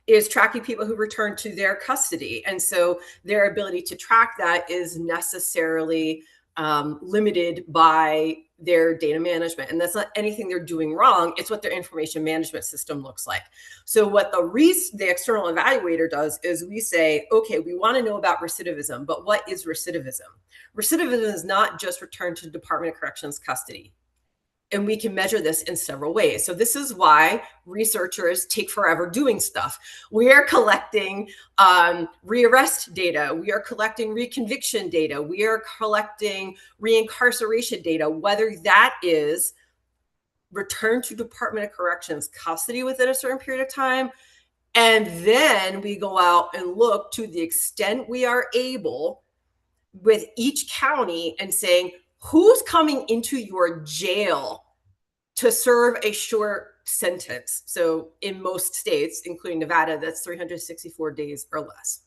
is tracking people who return to their custody. And so their ability to track that is necessarily limited by their data management. And that's not anything they're doing wrong. It's what their information management system looks like. So what the external evaluator does is we say, okay, we want to know about recidivism, but what is recidivism? Recidivism is not just return to Department of Corrections custody. And we can measure this in several ways. So this is why researchers take forever doing stuff. We are collecting rearrest data. We are collecting reconviction data. We are collecting reincarceration data, whether that is return to Department of Corrections custody within a certain period of time. And then we go out and look to the extent we are able with each county and saying, who's coming into your jail to serve a short sentence? So in most states, including Nevada, that's 364 days or less.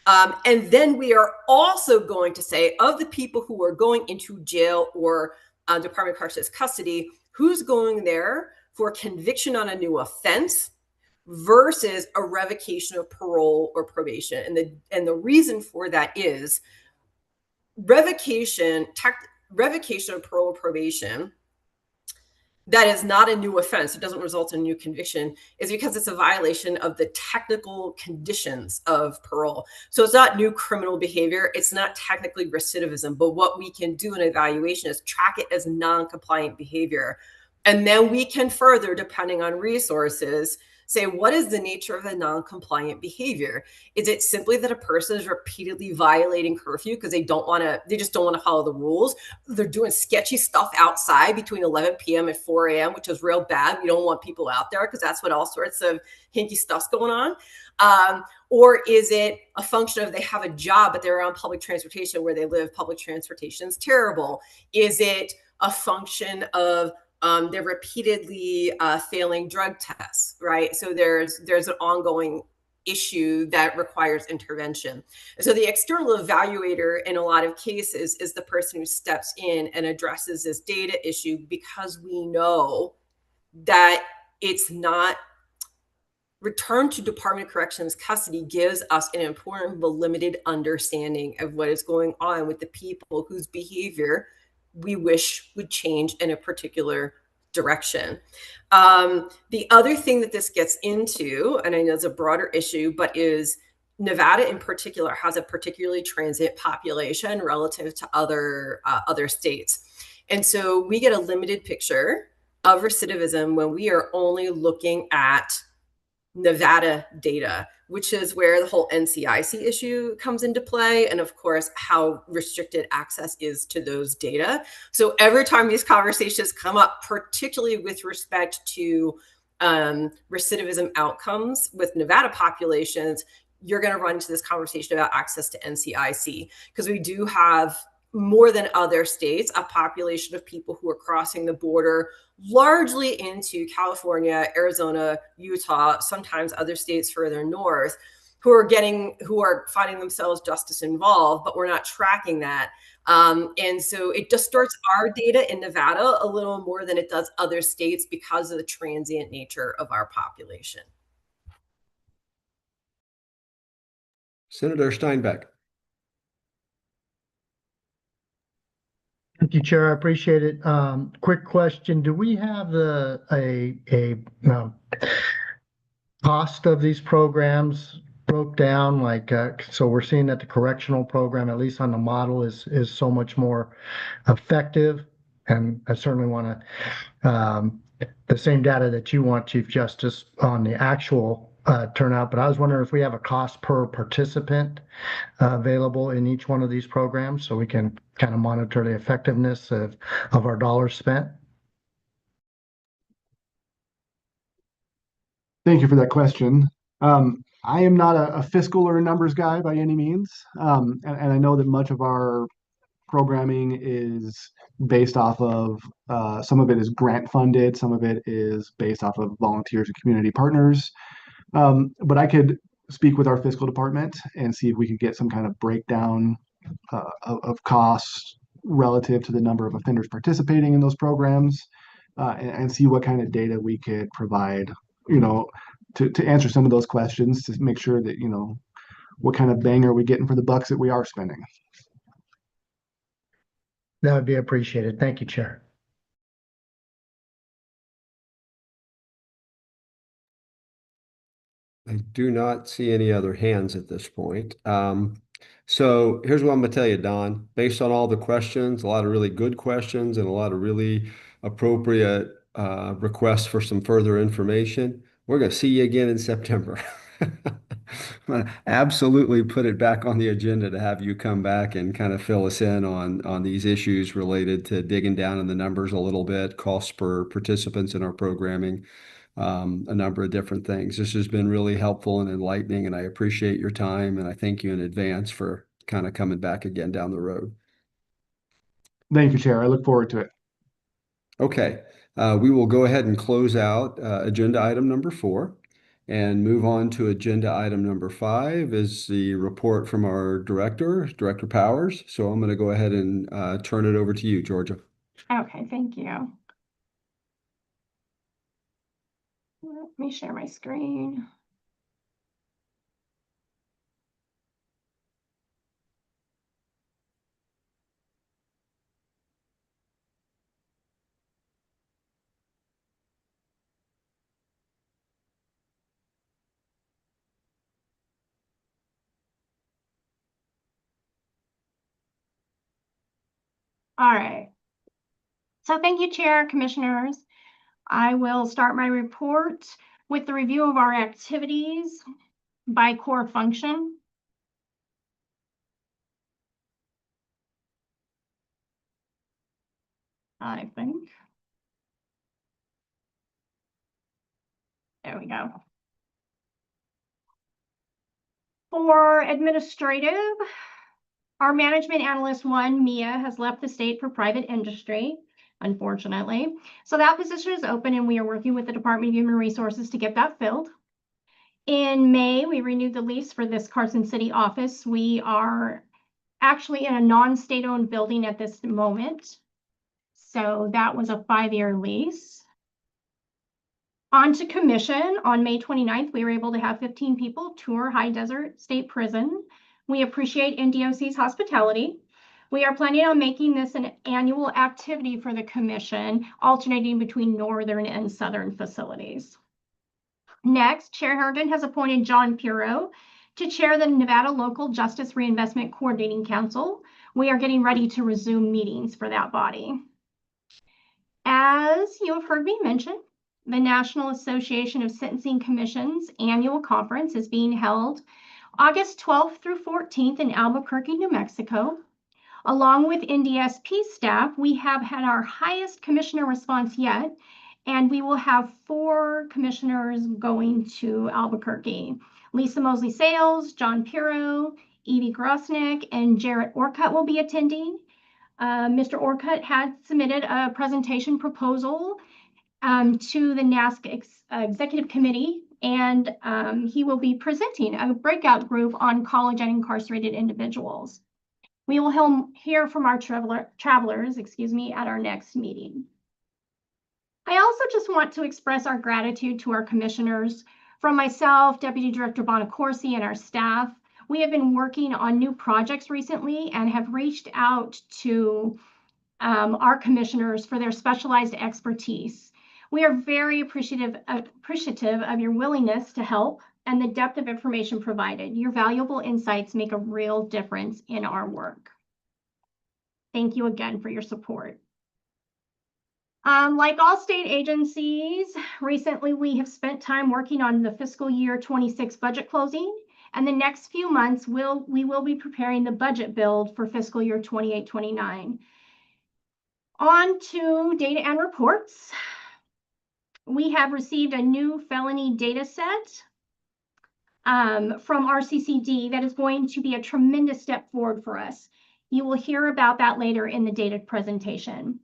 And then we are also going to say, of the people who are going into jail or Department of Corrections custody, who's going there for conviction on a new offense versus a revocation of parole or probation. And the reason for that is revocation of parole or probation that is not a new offense, it doesn't result in a new conviction, is because it's a violation of the technical conditions of parole. So it's not new criminal behavior. It's not technically recidivism, but what we can do in evaluation is track it as non-compliant behavior. And then we can further, depending on resources, say, what is the nature of the non-compliant behavior? Is it simply that a person is repeatedly violating curfew because they just don't want to follow the rules? They're doing sketchy stuff outside between 11 p.m. and 4 a.m., which is real bad. We don't want people out there because that's what all sorts of hinky stuff's going on. Or is it a function of they have a job, but they're on public transportation where they live? Public transportation is terrible. Is it a function of they're repeatedly failing drug tests, right? So there's an ongoing issue that requires intervention. So the external evaluator in a lot of cases is the person who steps in and addresses this data issue, because we know that it's not return to Department of Corrections custody gives us an important but limited understanding of what is going on with the people whose behavior we wish would change in a particular direction. The other thing that this gets into, and I know it's a broader issue, but is Nevada in particular has a particularly transient population relative to other states. And so we get a limited picture of recidivism when we are only looking at Nevada data, which is where the whole NCIC issue comes into play. And of course, how restricted access is to those data. So every time these conversations come up, particularly with respect to recidivism outcomes with Nevada populations, you're going to run into this conversation about access to NCIC, because we do have, more than other states, a population of people who are crossing the border largely into California, Arizona, Utah, sometimes other states further north, who are finding themselves justice involved, but we're not tracking that. And so it distorts our data in Nevada a little more than it does other states because of the transient nature of our population. Senator Steinbeck. Thank you, Chair. I appreciate it. Quick question. Do we have a cost of these programs broke down? So we're seeing that the correctional program, at least on the model, is so much more effective. And I certainly want to the same data that you want, Chief Justice, on the actual turnout, but I was wondering if we have a cost per participant available in each one of these programs so we can kind of monitor the effectiveness of our dollars spent. Thank you for that question. I am not a fiscal or a numbers guy by any means. And I know that much of our programming is based off of, some of it is grant funded, some of it is based off of volunteers and community partners. But I could speak with our fiscal department and see if we could get some kind of breakdown of costs relative to the number of offenders participating in those programs, and see what kind of data we could provide, to answer some of those questions, to make sure that, what kind of bang are we getting for the bucks that we are spending. That would be appreciated. Thank you, Chair. I do not see any other hands at this point. So here's what I'm gonna tell you, Don. Based on all the questions, a lot of really good questions and a lot of really appropriate requests for some further information, we're gonna see you again in September. I'm gonna absolutely put it back on the agenda to have you come back and kind of fill us in on these issues related to digging down in the numbers a little bit, costs per participants in our programming, a number of different things. This has been really helpful and enlightening, and I appreciate your time, and I thank you in advance for kind of coming back again down the road. Thank you, Chair. I look forward to it. Okay, we will go ahead and close out agenda item number 4 and move on to agenda item number 5 is the report from our Director Powers. So I'm going to go ahead and turn it over to you, Georgia. Okay, thank you. Let me share my screen. All right. So thank you, Chair, Commissioners. I will start my report with the review of our activities by core function. I think. There we go. For administrative, our management analyst 1, Mia, has left the state for private industry, unfortunately. So that position is open and we are working with the Department of Human Resources to get that filled. In May, we renewed the lease for this Carson City office. We are actually in a non-state-owned building at this moment. So that was a 5-year lease. On to commission. On May 29th, we were able to have 15 people tour High Desert State Prison. We appreciate NDOC's hospitality. We are planning on making this an annual activity for the commission, alternating between northern and southern facilities. Next, Chair Herndon has appointed John Puro to chair the Nevada Local Justice Reinvestment Coordinating Council. We are getting ready to resume meetings for that body. As you have heard me mention, the National Association of Sentencing Commissions annual conference is being held August 12th through 14th in Albuquerque, New Mexico. Along with NDSP staff, we have had our highest commissioner response yet, and we will have 4 commissioners going to Albuquerque. Lisa Mosley Sales, John Puro, Evie Grosnick, and Jarrett Orcutt will be attending. Mr. Orcutt had submitted a presentation proposal to the NASC Executive Committee, and he will be presenting a breakout group on college and incarcerated individuals. We will hear from our travelers, at our next meeting. I also just want to express our gratitude to our commissioners. From myself, Deputy Director Bonacorsi, and our staff, we have been working on new projects recently and have reached out to our commissioners for their specialized expertise. We are very appreciative of your willingness to help and the depth of information provided. Your valuable insights make a real difference in our work. Thank you again for your support. Like all state agencies, recently we have spent time working on the fiscal year 26 budget closing, and the next few months we will be preparing the budget build for fiscal year 28-29. On to data and reports. We have received a new felony data set from RCCD that is going to be a tremendous step forward for us. You will hear about that later in the data presentation.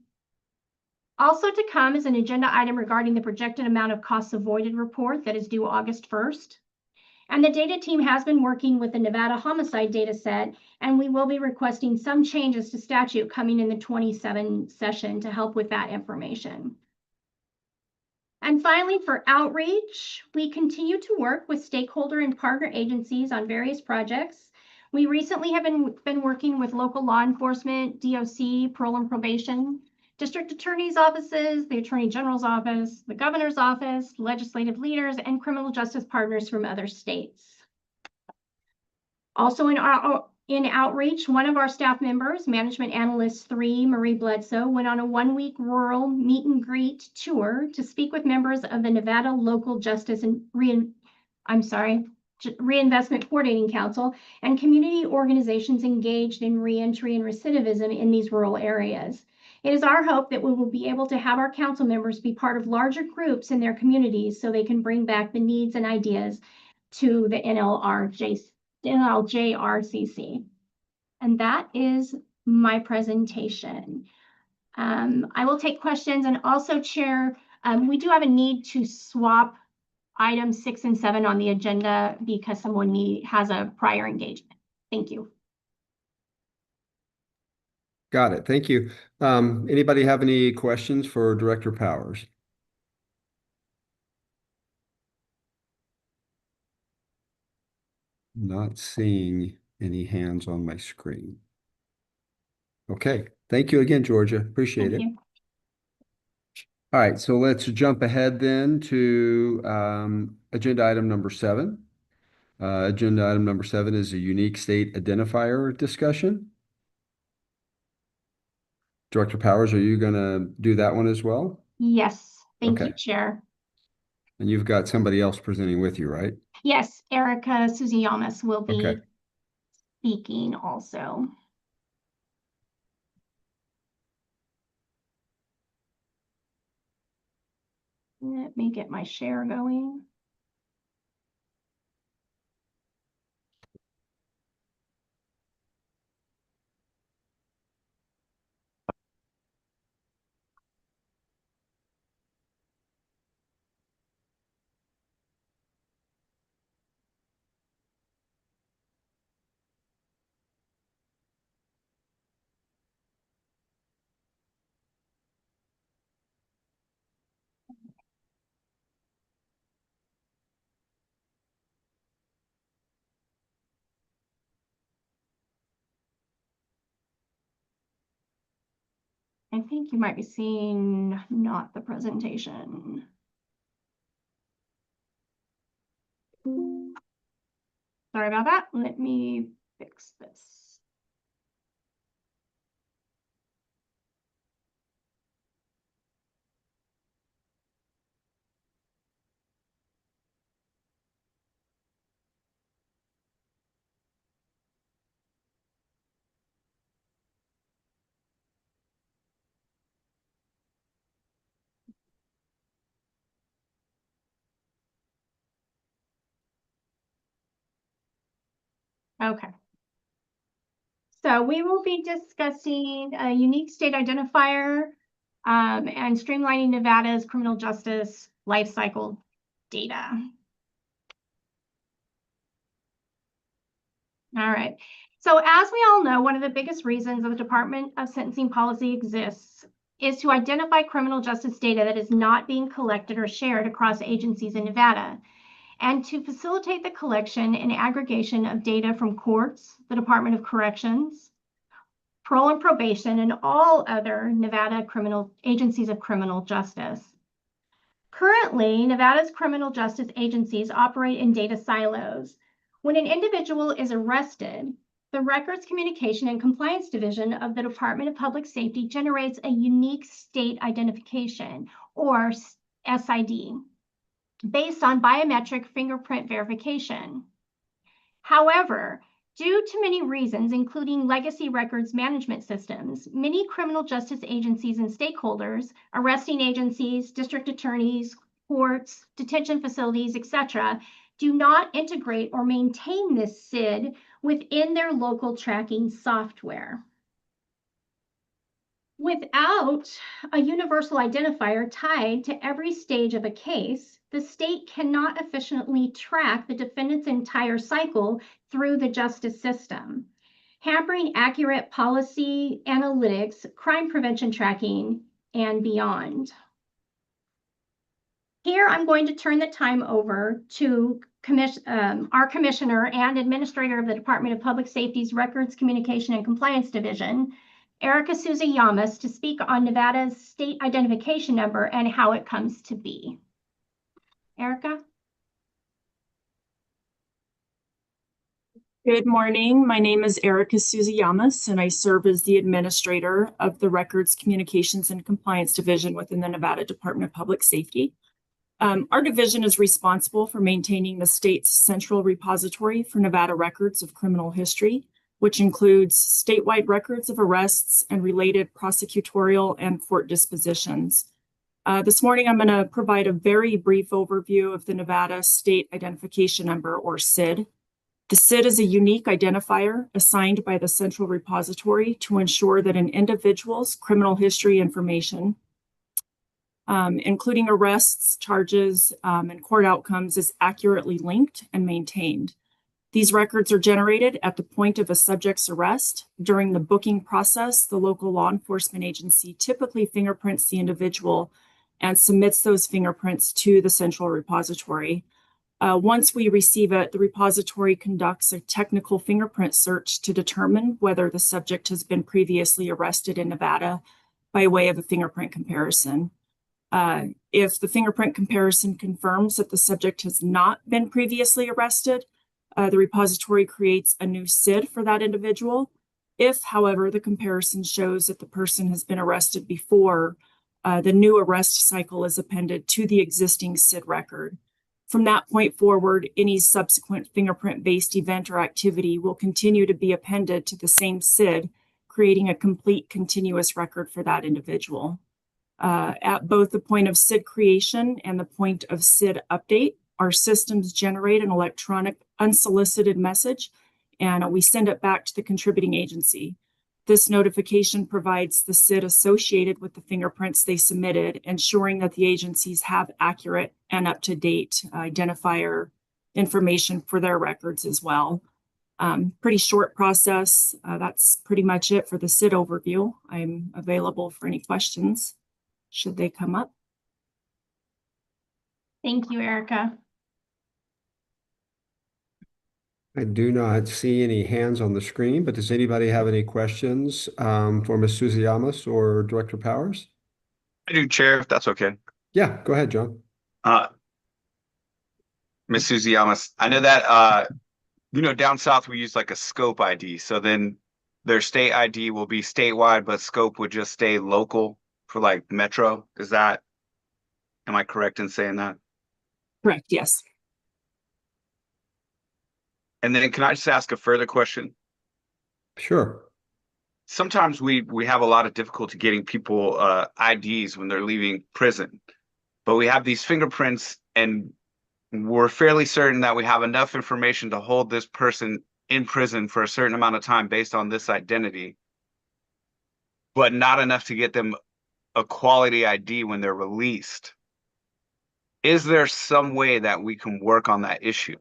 Also to come is an agenda item regarding the projected amount of costs avoided report that is due August 1st. And the data team has been working with the Nevada homicide data set, and we will be requesting some changes to statute coming in the 27 session to help with that information. And finally, for outreach, we continue to work with stakeholder and partner agencies on various projects. We recently have been working with local law enforcement, DOC, parole and probation, district attorney's offices, the attorney general's office, the governor's office, legislative leaders, and criminal justice partners from other states. Also in outreach, one of our staff members, Management Analyst 3, Marie Bledsoe, went on a one-week rural meet and greet tour to speak with members of the Nevada Local Justice and Reinvestment Coordinating Council and community organizations engaged in reentry and recidivism in these rural areas. It is our hope that we will be able to have our council members be part of larger groups in their communities so they can bring back the needs and ideas to the NLJRCC. And that is my presentation. I will take questions and also Chair, we do have a need to swap items 6 and 7 on the agenda because someone has a prior engagement. Thank you. Got it. Thank you. Anybody have any questions for Director Powers? Not seeing any hands on my screen. Okay. Thank you again, Georgia. Appreciate it. All right. So let's jump ahead then to agenda item number 7. Agenda item number 7 is a unique state identifier discussion. Director Powers, are you going to do that one as well? Yes, thank you, Chair. And you've got somebody else presenting with you, right? Yes, Erica Suziyamas will be speaking also. Let me get my share going. I think you might be seeing not the presentation. Sorry about that. Let me fix this. Okay. So we will be discussing a unique state identifier and streamlining Nevada's criminal justice life cycle data. All right. So as we all know, one of the biggest reasons the Department of Sentencing Policy exists is to identify criminal justice data that is not being collected or shared across agencies in Nevada, and to facilitate the collection and aggregation of data from courts, the Department of Corrections, parole and probation, and all other Nevada agencies of criminal justice. Currently, Nevada's criminal justice agencies operate in data silos. When an individual is arrested, The Records Communication and Compliance Division of the Department of Public Safety generates a unique state identification, or SID, based on biometric fingerprint verification. However, due to many reasons, including legacy records management systems, many criminal justice agencies and stakeholders, arresting agencies, district attorneys, courts, detention facilities, etc., do not integrate or maintain this SID within their local tracking software. Without a universal identifier tied to every stage of a case, the state cannot efficiently track the defendant's entire cycle through the justice system, hampering accurate policy analytics, crime prevention tracking, and beyond. Here, I'm going to turn the time over to our Commissioner and Administrator of the Department of Public Safety's Records, Communication, and Compliance Division, Erica Suzuyamas, to speak on Nevada's state identification number and how it comes to be. Erica? Good morning. My name is Erica Suzuyamas, and I serve as the administrator of the Records, Communications, and Compliance Division within the Nevada Department of Public Safety. Our division is responsible for maintaining the state's central repository for Nevada records of criminal history, which includes statewide records of arrests and related prosecutorial and court dispositions. This morning, I'm going to provide a very brief overview of the Nevada State Identification Number, or SID. The SID is a unique identifier assigned by the central repository to ensure that an individual's criminal history information, including arrests, charges, and court outcomes, is accurately linked and maintained. These records are generated at the point of a subject's arrest. During the booking process, the local law enforcement agency typically fingerprints the individual and submits those fingerprints to the central repository. Once we receive it, the repository conducts a technical fingerprint search to determine whether the subject has been previously arrested in Nevada by way of a fingerprint comparison. If the fingerprint comparison confirms that the subject has not been previously arrested, the repository creates a new SID for that individual. If, however, the comparison shows that the person has been arrested before, the new arrest cycle is appended to the existing SID record. From that point forward, any subsequent fingerprint-based event or activity will continue to be appended to the same SID, creating a complete continuous record for that individual. At both the point of SID creation and the point of SID update, our systems generate an electronic unsolicited message, and we send it back to the contributing agency. This notification provides the SID associated with the fingerprints they submitted, ensuring that the agencies have accurate and up-to-date identifier information for their records as well. Pretty short process. That's pretty much it for the SID overview. I'm available for any questions, should they come up. Thank you, Erica. I do not see any hands on the screen, but does anybody have any questions for Ms. Suzuyamas or Director Powers? I do, Chair, if that's okay. Yeah, go ahead, John. Ms. Suzuyamas, I know that, down south we use like a scope ID. So then their state ID will be statewide, but scope would just stay local for like Metro. Am I correct in saying that? Correct, yes. And then can I just ask a further question? Sure. Sometimes we have a lot of difficulty getting people IDs when they're leaving prison, but we have these fingerprints and we're fairly certain that we have enough information to hold this person in prison for a certain amount of time based on this identity, but not enough to get them a quality ID when they're released. Is there some way that we can work on that issue?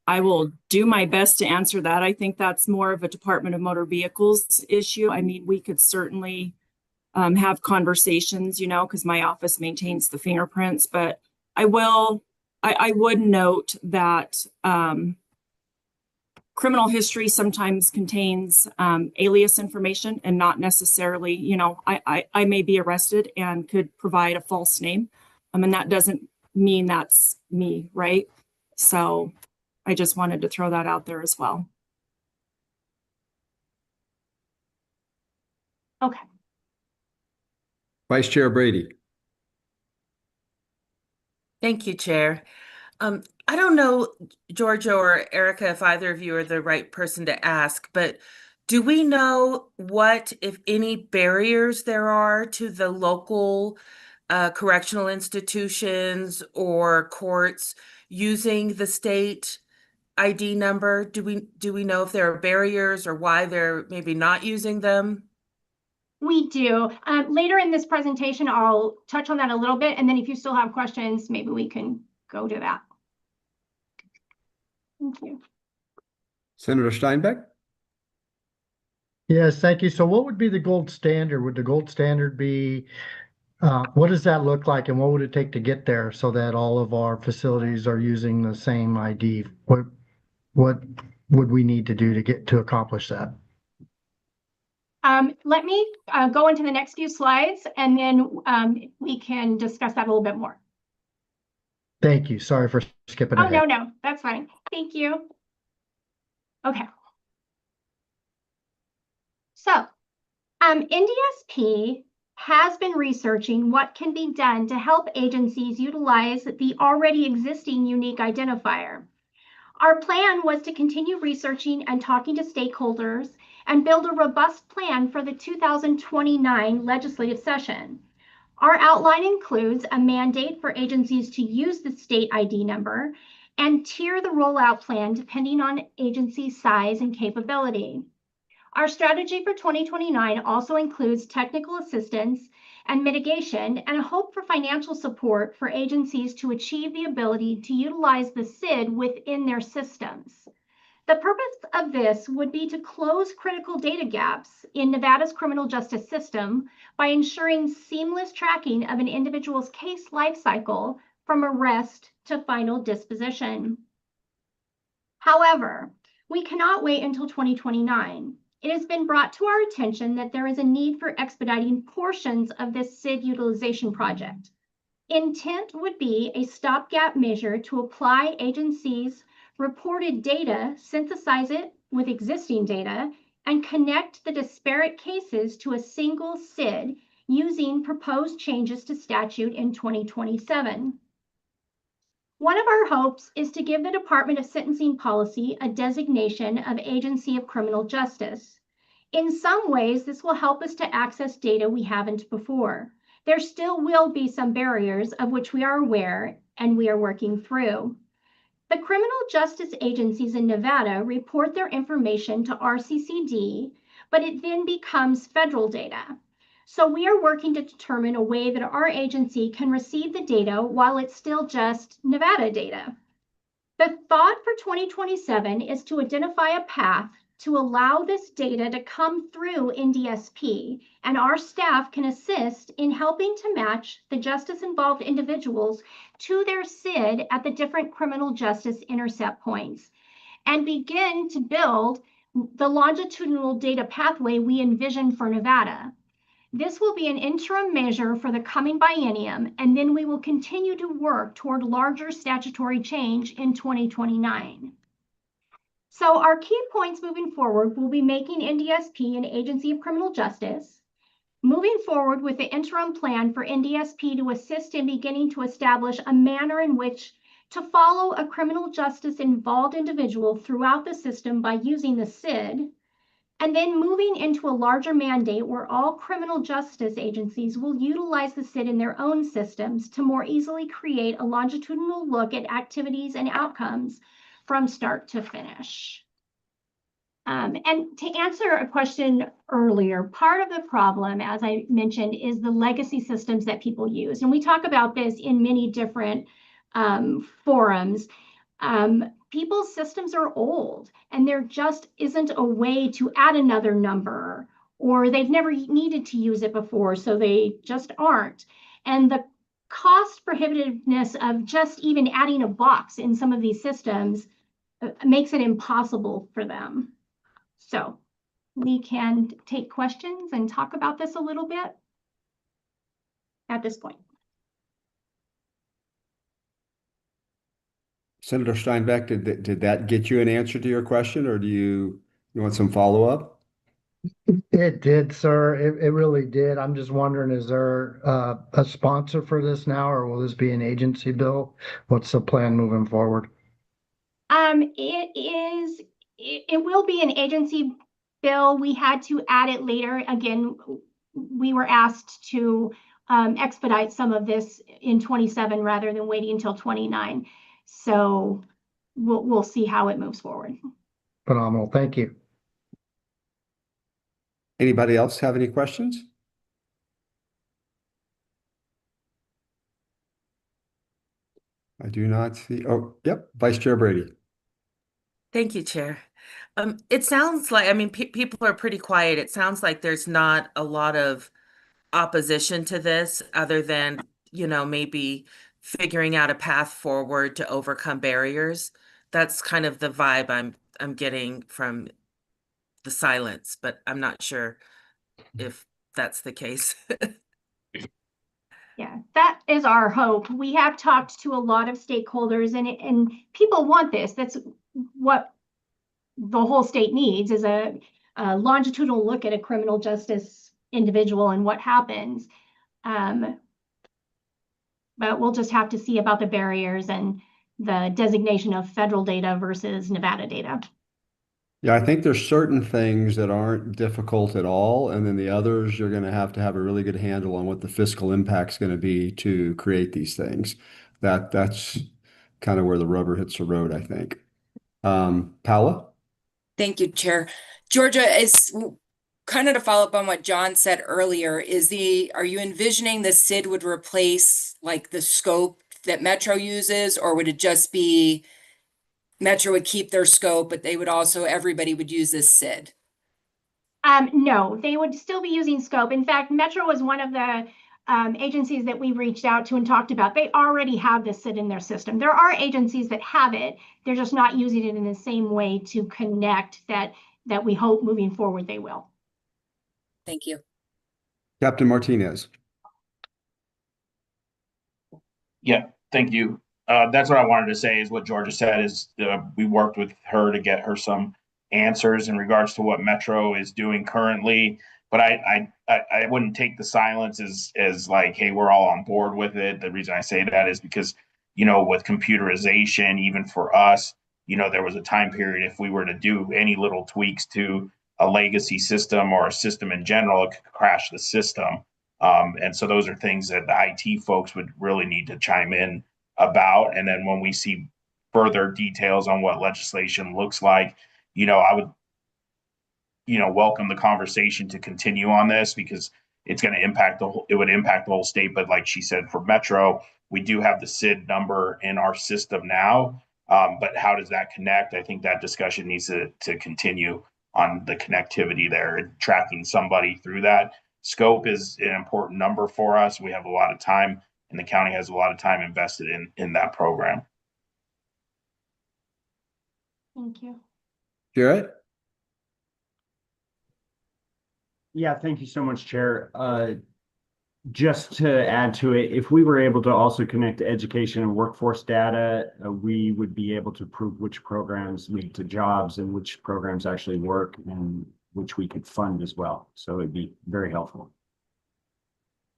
I will do my best to answer that. I think that's more of a Department of Motor Vehicles issue. I mean, we could certainly have conversations, because my office maintains the fingerprints, but I would note that criminal history sometimes contains alias information and not necessarily, I may be arrested and could provide a false name. And that doesn't mean that's me, right? So I just wanted to throw that out there as well. Okay. Vice Chair Brady. Thank you, Chair. I don't know, Georgia or Erica, if either of you are the right person to ask, but do we know what, if any, barriers there are to the local correctional institutions or courts using the state ID number? Do we know if there are barriers or why they're maybe not using them? We do. Later in this presentation, I'll touch on that a little bit, and then if you still have questions, maybe we can go to that. Thank you. Senator Steinbeck? Yes, thank you. So what would be the gold standard? Would the gold standard be, what does that look like and what would it take to get there so that all of our facilities are using the same ID? What would we need to do to get to accomplish that? Let me go into the next few slides, and then we can discuss that a little bit more. Thank you. Sorry for skipping ahead. No, that's fine. Thank you. Okay. So, NDSP has been researching what can be done to help agencies utilize the already existing unique identifier. Our plan was to continue researching and talking to stakeholders and build a robust plan for the 2029 legislative session. Our outline includes a mandate for agencies to use the state ID number and tier the rollout plan depending on agency size and capability. Our strategy for 2029 also includes technical assistance and mitigation and a hope for financial support for agencies to achieve the ability to utilize the SID within their systems. The purpose of this would be to close critical data gaps in Nevada's criminal justice system by ensuring seamless tracking of an individual's case lifecycle from arrest to final disposition. However, we cannot wait until 2029. It has been brought to our attention that there is a need for expediting portions of this SID utilization project. Intent would be a stopgap measure to apply agencies' reported data, synthesize it with existing data, and connect the disparate cases to a single SID using proposed changes to statute in 2027. One of our hopes is to give the Department of Sentencing Policy a designation of Agency of Criminal Justice. In some ways, this will help us to access data we haven't before. There still will be some barriers of which we are aware and we are working through. The criminal justice agencies in Nevada report their information to RCCD, but it then becomes federal data. So we are working to determine a way that our agency can receive the data while it's still just Nevada data. The thought for 2027 is to identify a path to allow this data to come through NDSP, and our staff can assist in helping to match the justice-involved individuals to their SID at the different criminal justice intercept points, and begin to build the longitudinal data pathway we envision for Nevada. This will be an interim measure for the coming biennium, and then we will continue to work toward larger statutory change in 2029. So our key points moving forward will be making NDSP an agency of criminal justice, moving forward with the interim plan for NDSP to assist in beginning to establish a manner in which to follow a criminal justice involved individual throughout the system by using the SID, and then moving into a larger mandate where all criminal justice agencies will utilize the SID in their own systems to more easily create a longitudinal look at activities and outcomes from start to finish. And to answer a question earlier, part of the problem, as I mentioned, is the legacy systems that people use. And we talk about this in many different forums. People's systems are old and there just isn't a way to add another number, or they've never needed to use it before, so they just aren't. And the cost prohibitiveness of just even adding a box in some of these systems makes it impossible for them. So we can take questions and talk about this a little bit at this point. Senator Steinbeck, did that get you an answer to your question, or do you want some follow-up? It did, sir. It really did. I'm just wondering, is there a sponsor for this now, or will this be an agency bill? What's the plan moving forward? It will be an agency bill. We had to add it later. Again, we were asked to expedite some of this in 27 rather than waiting until 29. So we'll see how it moves forward. Phenomenal. Thank you. Anybody else have any questions? I do not see. Oh, yep. Vice Chair Brady. Thank you, Chair. It sounds like, I mean, people are pretty quiet. It sounds like there's not a lot of opposition to this other than, maybe figuring out a path forward to overcome barriers. That's kind of the vibe I'm getting from the silence, but I'm not sure if that's the case. Yeah, that is our hope. We have talked to a lot of stakeholders and people want this. That's what the whole state needs, is a longitudinal look at a criminal justice individual and what happens. But we'll just have to see about the barriers and the designation of federal data versus Nevada data. Yeah, I think there's certain things that aren't difficult at all, and then the others you're going to have a really good handle on what the fiscal impact's going to be to create these things. That's kind of where the rubber hits the road, I think. Paula? Thank you, Chair. Georgia, is kind of to follow up on what John said earlier, are you envisioning the SID would replace like the scope that Metro uses, or would it just be Metro would keep their scope, but everybody would use this SID? No, they would still be using scope. In fact, Metro was one of the agencies that we reached out to and talked about. They already have this SID in their system. There are agencies that have it. They're just not using it in the same way to connect that we hope moving forward they will. Thank you. Captain Martinez. Yeah, thank you. That's what I wanted to say is what Georgia said is we worked with her to get her some answers in regards to what Metro is doing currently. But I wouldn't take the silence as like, hey, we're all on board with it. The reason I say that is because, with computerization, even for us, there was a time period if we were to do any little tweaks to a legacy system or a system in general, it could crash the system. And so those are things that the IT folks would really need to chime in about. And then when we see further details on what legislation looks like, I would, welcome the conversation to continue on this because it's going to impact it would impact the whole state. But like she said, for Metro, we do have the SID number in our system now. But how does that connect? I think that discussion needs to continue on the connectivity there and tracking somebody through that. Scope is an important number for us. We have a lot of time, and the county has a lot of time invested in that program. Thank you. Jarrett? Yeah, thank you so much, Chair. Just to add to it, if we were able to also connect education and workforce data, we would be able to prove which programs lead to jobs and which programs actually work and which we could fund as well. So it'd be very helpful.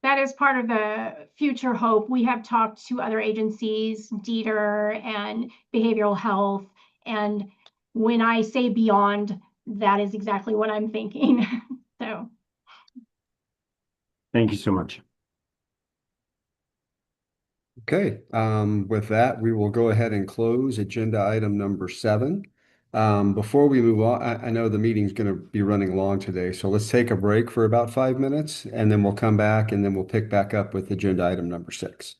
That is part of the future hope. We have talked to other agencies, DETR and behavioral health. And when I say beyond, that is exactly what I'm thinking. So. Thank you so much. Okay, with that, we will go ahead and close agenda item number 7. Before we move on, I know the meeting's going to be running long today, so let's take a break for about 5 minutes, and then we'll come back, and then we'll pick back up with agenda item number 6.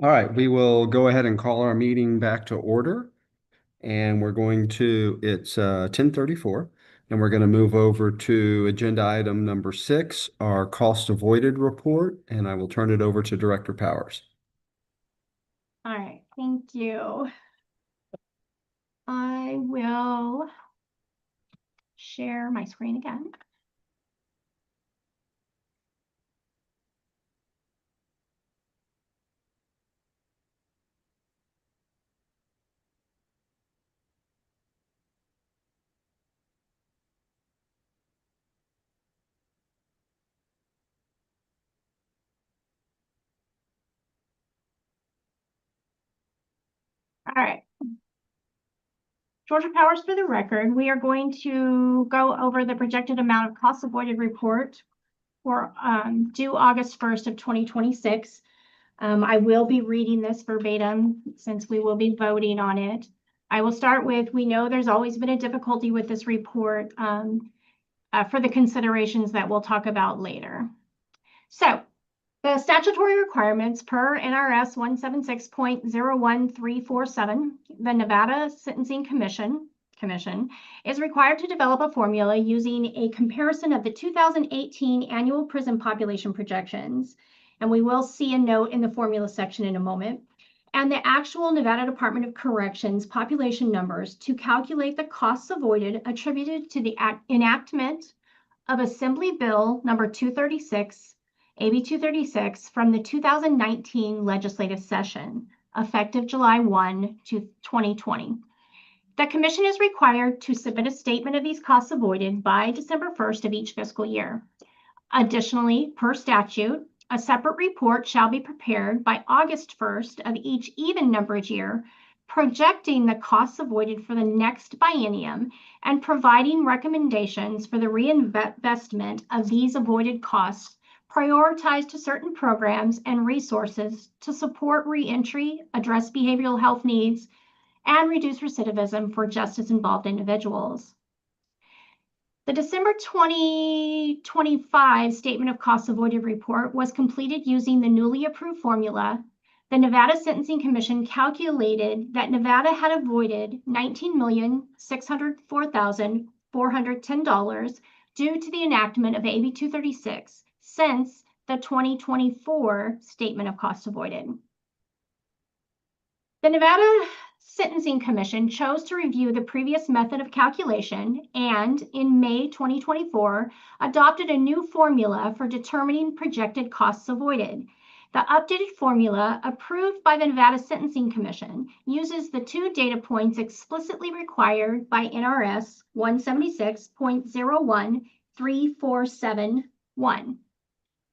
All right, we will go ahead and call our meeting back to order. And we're going to, it's 10:34, and we're going to move over to agenda item number 6, our cost avoided report, and I will turn it over to Director Powers. All right, thank you. I will share my screen again. All right. Georgia Powers for the record. We are going to go over the projected amount of cost avoided report for due August 1st of 2026. I will be reading this verbatim since we will be voting on it. I will start with, we know there's always been a difficulty with this report for the considerations that we'll talk about later. So, the statutory requirements per NRS 176.01347, the Nevada Sentencing Commission is required to develop a formula using a comparison of the 2018 annual prison population projections, and we will see a note in the formula section in a moment, and the actual Nevada Department of Corrections population numbers to calculate the costs avoided attributed to the enactment of Assembly Bill number 236, AB 236 from the 2019 legislative session, effective July 1 to 2020. The commission is required to submit a statement of these costs avoided by December 1st of each fiscal year. Additionally, per statute, a separate report shall be prepared by August 1st of each even-numbered year, projecting the costs avoided for the next biennium and providing recommendations for the reinvestment of these avoided costs prioritized to certain programs and resources to support reentry, address behavioral health needs, and reduce recidivism for justice-involved individuals. The December 2025 Statement of Costs Avoided report was completed using the newly approved formula. The Nevada Sentencing Commission calculated that Nevada had avoided $19,604,410 due to the enactment of AB 236 since the 2024 Statement of Costs Avoided. The Nevada Sentencing Commission chose to review the previous method of calculation and, in May 2024, adopted a new formula for determining projected costs avoided. The updated formula, approved by the Nevada Sentencing Commission, uses the two data points explicitly required by NRS 176.01347.1.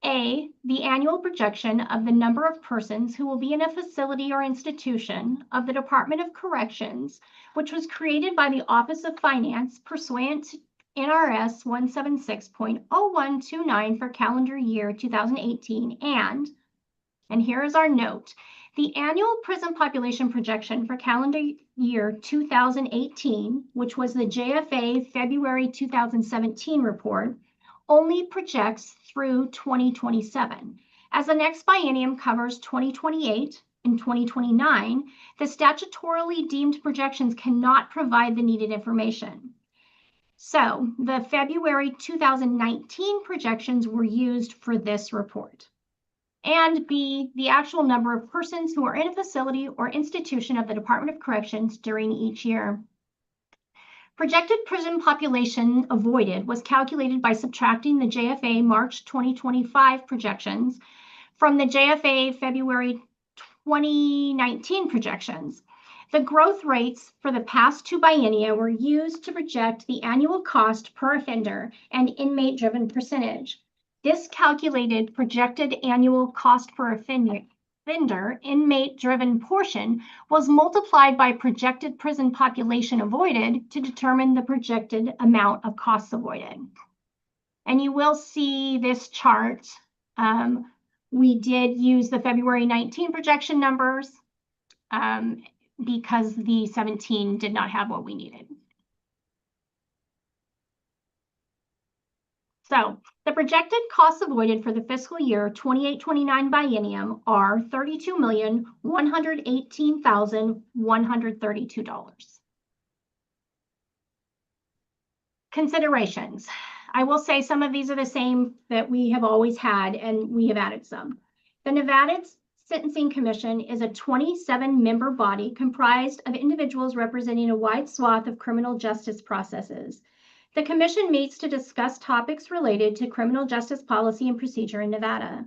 A, the annual projection of the number of persons who will be in a facility or institution of the Department of Corrections, which was created by the Office of Finance pursuant to NRS 176.0129 for calendar year 2018, and here is our note, the annual prison population projection for calendar year 2018, which was the JFA February 2017 report, only projects through 2027. As the next biennium covers 2028 and 2029, the statutorily deemed projections cannot provide the needed information. So the February 2019 projections were used for this report. And B, the actual number of persons who are in a facility or institution of the Department of Corrections during each year. Projected prison population avoided was calculated by subtracting the JFA March 2025 projections from the JFA February 2019 projections. The growth rates for the past two biennia were used to project the annual cost per offender and inmate-driven percentage. This calculated projected annual cost per offender inmate-driven portion was multiplied by projected prison population avoided to determine the projected amount of costs avoided. And you will see this chart. We did use the February 19 projection numbers because the 17 did not have what we needed. So the projected costs avoided for the fiscal year 28-29 biennium are $32,118,132. Considerations. I will say some of these are the same that we have always had, and we have added some. The Nevada Sentencing Commission is a 27-member body comprised of individuals representing a wide swath of criminal justice processes. The commission meets to discuss topics related to criminal justice policy and procedure in Nevada.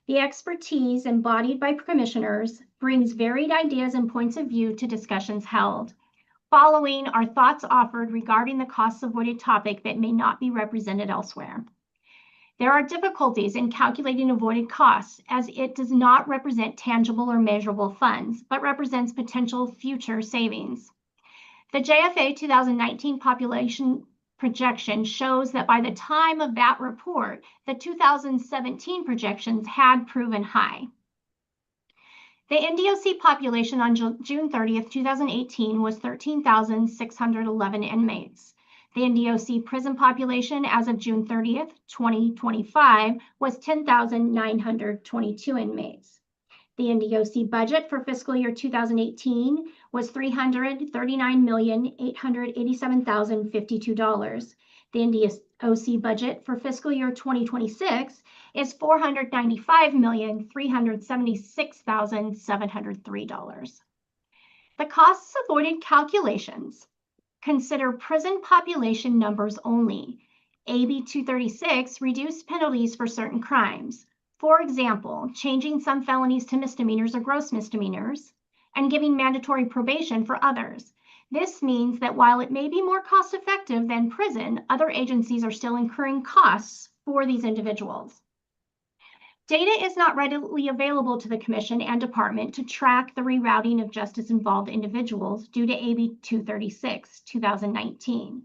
The expertise embodied by commissioners brings varied ideas and points of view to discussions held. Following are thoughts offered regarding the costs avoided topic that may not be represented elsewhere. There are difficulties in calculating avoided costs as it does not represent tangible or measurable funds, but represents potential future savings. The JFA 2019 population projection shows that by the time of that report, the 2017 projections had proven high. The NDOC population on June 30th, 2018 was 13,611 inmates. The NDOC prison population as of June 30th, 2025 was 10,922 inmates. The NDOC budget for fiscal year 2018 was $339,887,052. The NDOC budget for fiscal year 2026 is $495,376,703. The costs avoided calculations consider prison population numbers only. AB 236 reduced penalties for certain crimes. For example, changing some felonies to misdemeanors or gross misdemeanors, and giving mandatory probation for others. This means that while it may be more cost-effective than prison, other agencies are still incurring costs for these individuals. Data is not readily available to the Commission and Department to track the rerouting of justice-involved individuals due to AB 236, 2019.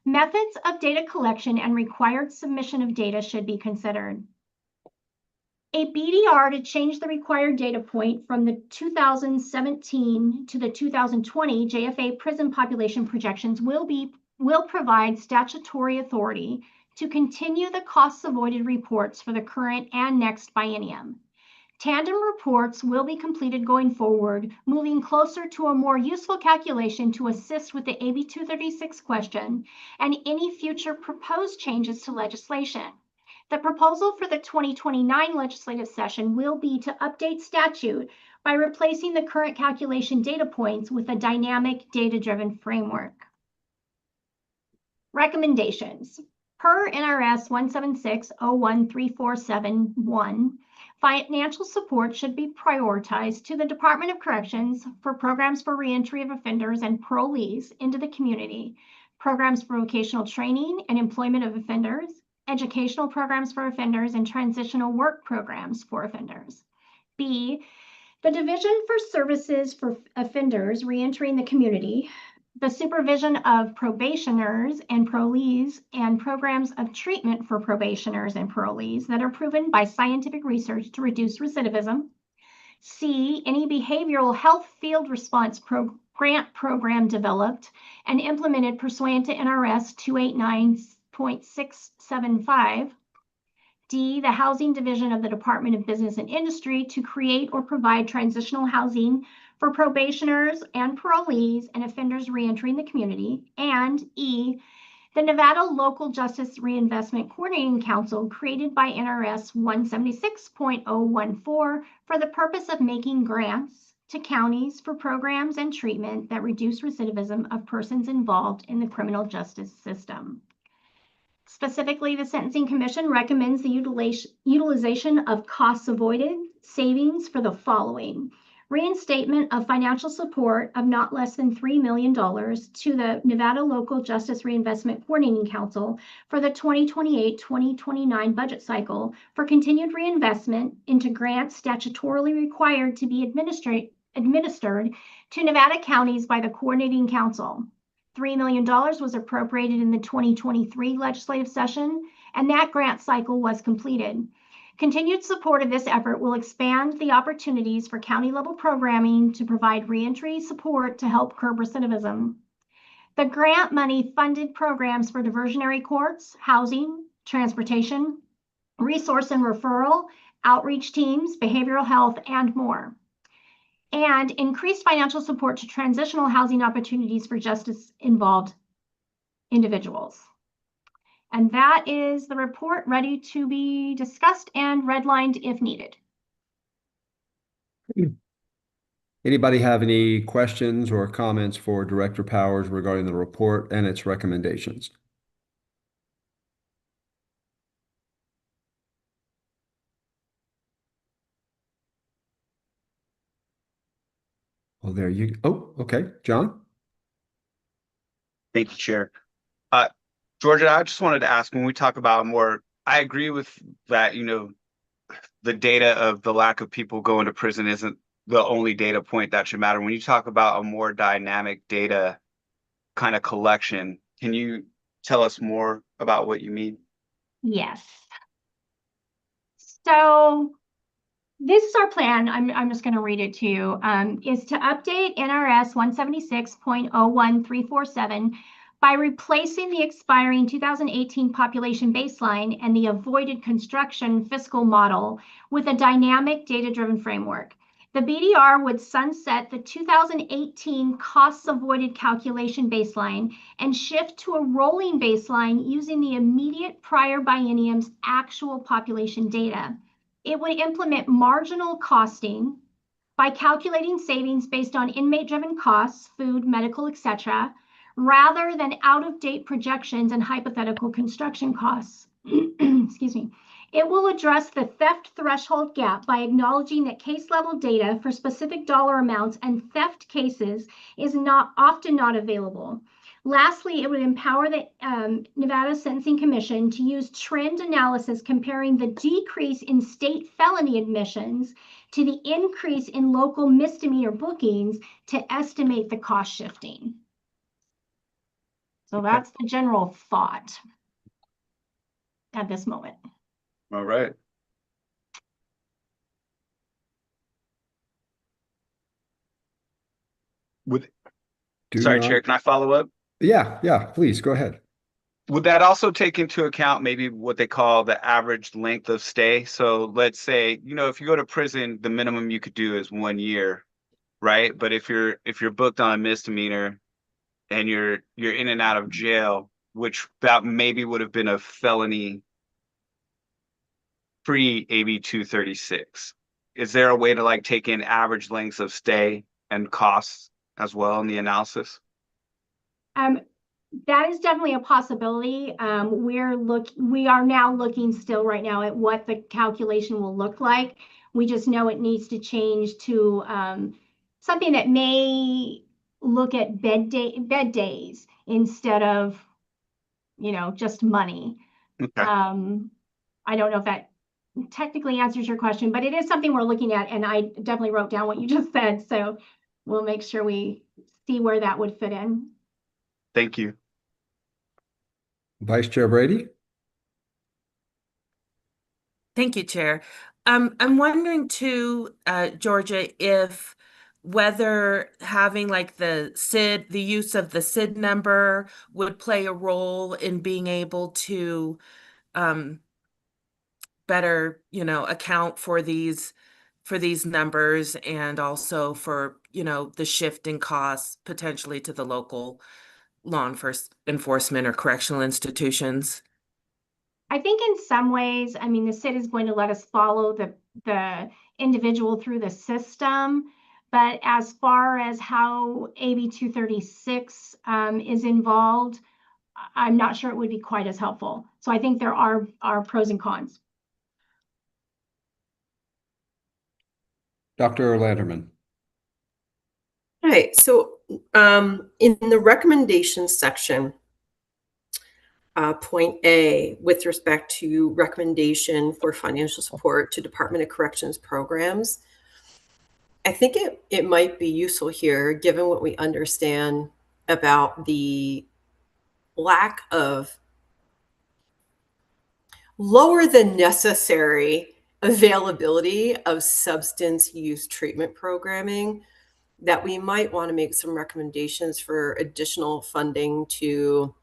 Methods of data collection and required submission of data should be considered. A BDR to change the required data point from the 2017 to the 2020 JFA prison population projections will provide statutory authority to continue the costs avoided reports for the current and next biennium. Tandem reports will be completed going forward, moving closer to a more useful calculation to assist with the AB 236 question and any future proposed changes to legislation. The proposal for the 2029 legislative session will be to update statute by replacing the current calculation data points with a dynamic data-driven framework. Recommendations. Per NRS 176-013471, financial support should be prioritized to the Department of Corrections for programs for reentry of offenders and parolees into the community, programs for vocational training and employment of offenders, educational programs for offenders, and transitional work programs for offenders. B, the Division for Services for Offenders Reentering the Community, the supervision of probationers and parolees, and programs of treatment for probationers and parolees that are proven by scientific research to reduce recidivism. C, any behavioral health field response grant program developed and implemented pursuant to NRS 289.675. D, the Housing Division of the Department of Business and Industry to create or provide transitional housing for probationers and parolees and offenders reentering the community. And E, the Nevada Local Justice Reinvestment Coordinating Council created by NRS 176.014 for the purpose of making grants to counties for programs and treatment that reduce recidivism of persons involved in the criminal justice system. Specifically, the Sentencing Commission recommends the utilization of costs avoided savings for the following: reinstatement of financial support of not less than $3 million to the Nevada Local Justice Reinvestment Coordinating Council for the 2028-2029 budget cycle for continued reinvestment into grants statutorily required to be administered to Nevada counties by the Coordinating Council. $3 million was appropriated in the 2023 legislative session, and that grant cycle was completed. Continued support of this effort will expand the opportunities for county-level programming to provide reentry support to help curb recidivism. The grant money funded programs for diversionary courts, housing, transportation, resource and referral, outreach teams, behavioral health, and more. And increased financial support to transitional housing opportunities for justice-involved individuals. And that is the report ready to be discussed and redlined if needed. Anybody have any questions or comments for Director Powers regarding the report and its recommendations? Well, there you, oh, okay, John? Thank you, Chair. Georgia, I just wanted to ask, when we talk about more, I agree with that, you know, the data of the lack of people going to prison isn't the only data point that should matter. When you talk about a more dynamic data kind of collection, can you tell us more about what you mean? Yes. So this is our plan. I'm just going to read it to you. Is to update NRS 176.01347 by replacing the expiring 2018 population baseline and the avoided construction fiscal model with a dynamic data-driven framework. The BDR would sunset the 2018 costs avoided calculation baseline and shift to a rolling baseline using the immediate prior biennium's actual population data. It would implement marginal costing by calculating savings based on inmate-driven costs, food, medical, etc., rather than out-of-date projections and hypothetical construction costs. Excuse me. It will address the theft threshold gap by acknowledging that case-level data for specific dollar amounts and theft cases is often not available. Lastly, it would empower the Nevada Sentencing Commission to use trend analysis comparing the decrease in state felony admissions to the increase in local misdemeanor bookings to estimate the cost shifting. So that's the general thought at this moment. All right. Sorry, Chair, can I follow up? Yeah, please, go ahead. Would that also take into account maybe what they call the average length of stay? So let's say, you know, if you go to prison, the minimum you could do is 1 year, right? But if you're booked on a misdemeanor and you're in and out of jail, which that maybe would have been a felony pre-AB 236. Is there a way to like take in average lengths of stay and costs as well in the analysis? That is definitely a possibility. We are now looking still right now at what the calculation will look like. We just know it needs to change to something that may look at bed days instead of, you know, just money. Okay. I don't know if that technically answers your question, but it is something we're looking at, and I definitely wrote down what you just said, so we'll make sure we see where that would fit in. Thank you. Vice Chair Brady? Thank you, Chair. I'm wondering too, Georgia, if whether having like the use of the SID number would play a role in being able to better, you know, account for these numbers and also for, you know, the shift in costs potentially to the local law enforcement or correctional institutions. I think in some ways, I mean, the SID is going to let us follow the individual through the system, but as far as how AB 236 is involved, I'm not sure it would be quite as helpful. So I think there are pros and cons. Dr. Landerman. All right, so in the recommendations section, point A, with respect to recommendation for financial support to Department of Corrections programs, I think it might be useful here, given what we understand about the lack of lower than necessary availability of substance use treatment programming, that we might want to make some recommendations for additional funding to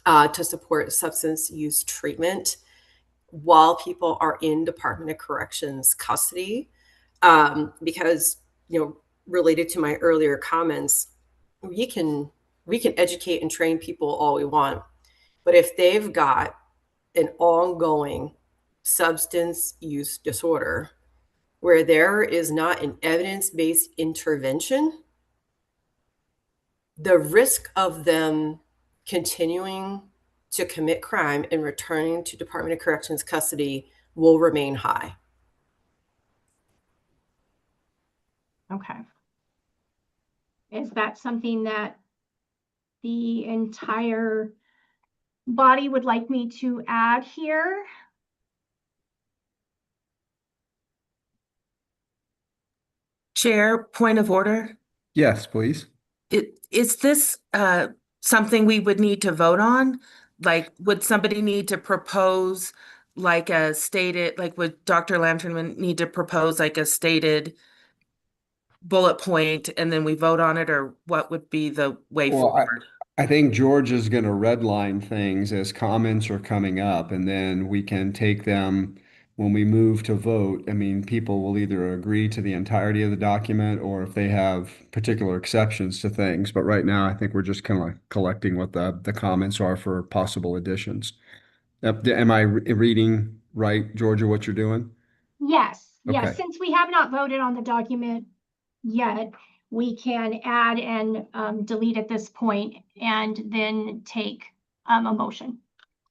to support substance use treatment while people are in Department of Corrections custody. Because, related to my earlier comments, we can educate and train people all we want, but if they've got an ongoing substance use disorder where there is not an evidence-based intervention, the risk of them continuing to commit crime and returning to Department of Corrections custody will remain high. Okay. Is that something that the entire body would like me to add here? Chair, point of order. Yes, please. Is this something we would need to vote on? Like, would somebody need to propose like a stated, like would Dr. Lanternman need to propose like a stated bullet point and then we vote on it, or what would be the way forward? I think George is going to redline things as comments are coming up, and then we can take them when we move to vote. I mean, people will either agree to the entirety of the document or if they have particular exceptions to things. But right now, I think we're just kind of collecting what the comments are for possible additions. Am I reading right, Georgia, what you're doing? Yes, yes. Okay. Since we have not voted on the document yet, we can add and delete at this point and then take a motion.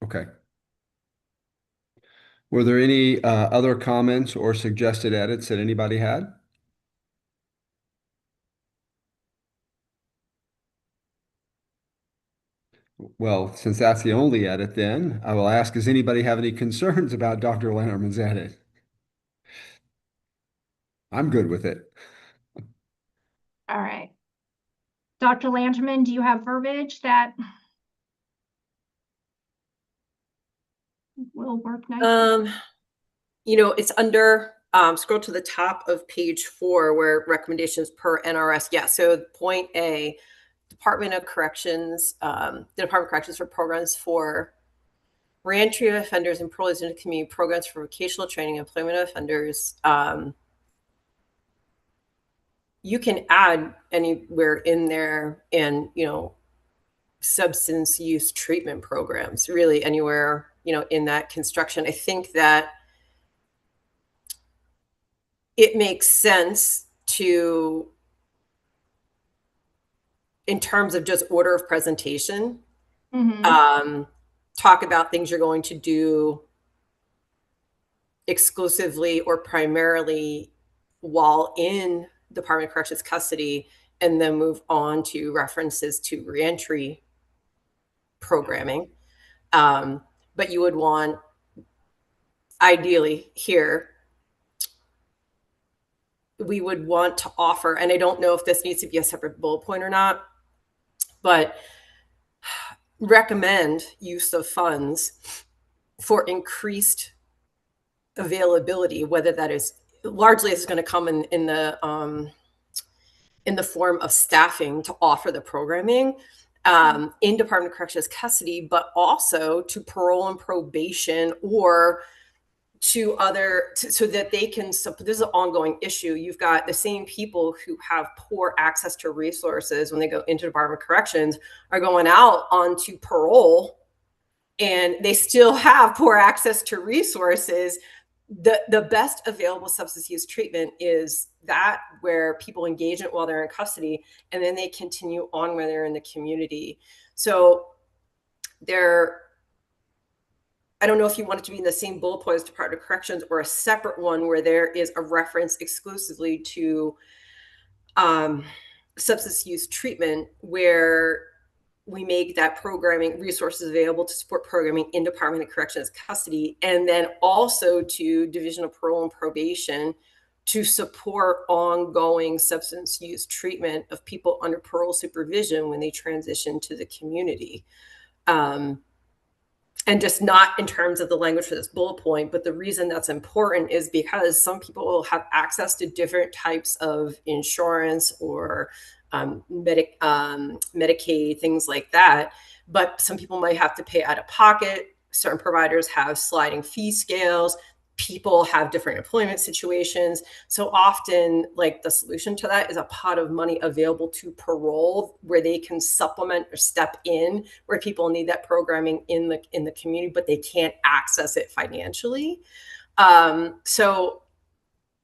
Okay. Were there any other comments or suggested edits that anybody had? Well, since that's the only edit, then I will ask, does anybody have any concerns about Dr. Lanterman's edit? I'm good with it. All right. Dr. Lanterman, do you have verbiage that will work nicely? It's under, scroll to the top of page 4 where recommendations per NRS. Yeah, so point A, Department of Corrections, the Department of Corrections for programs for reentry of offenders and parolees into community, programs for vocational training, employment of offenders. You can add anywhere in there, and substance use treatment programs, really anywhere in that construction. I think that it makes sense to, in terms of just order of presentation, talk about things you're going to do exclusively or primarily while in Department of Corrections custody, and then move on to references to reentry programming. But you would want, ideally here, we would want to offer, and I don't know if this needs to be a separate bullet point or not, but recommend use of funds for increased availability, whether that is largely is going to come in the form of staffing to offer the programming in Department of Corrections custody, but also to parole and probation, or to other, so that they can, this is an ongoing issue. You've got the same people who have poor access to resources when they go into Department of Corrections are going out onto parole, and they still have poor access to resources. The best available substance use treatment is that where people engage in it while they're in custody, and then they continue on when they're in the community. So I don't know if you want it to be in the same bullet point as Department of Corrections, or a separate one where there is a reference exclusively to substance use treatment, where we make that programming resources available to support programming in Department of Corrections custody, and then also to Division of Parole and Probation to support ongoing substance use treatment of people under parole supervision when they transition to the community. and just not in terms of the language for this bullet point, but the reason that's important is because some people will have access to different types of insurance or Medicaid, things like that. But some people might have to pay out of pocket. Certain providers have sliding fee scales. People have different employment situations. So often, like, the solution to that is a pot of money available to parole where they can supplement or step in where people need that programming in the community, but they can't access it financially. So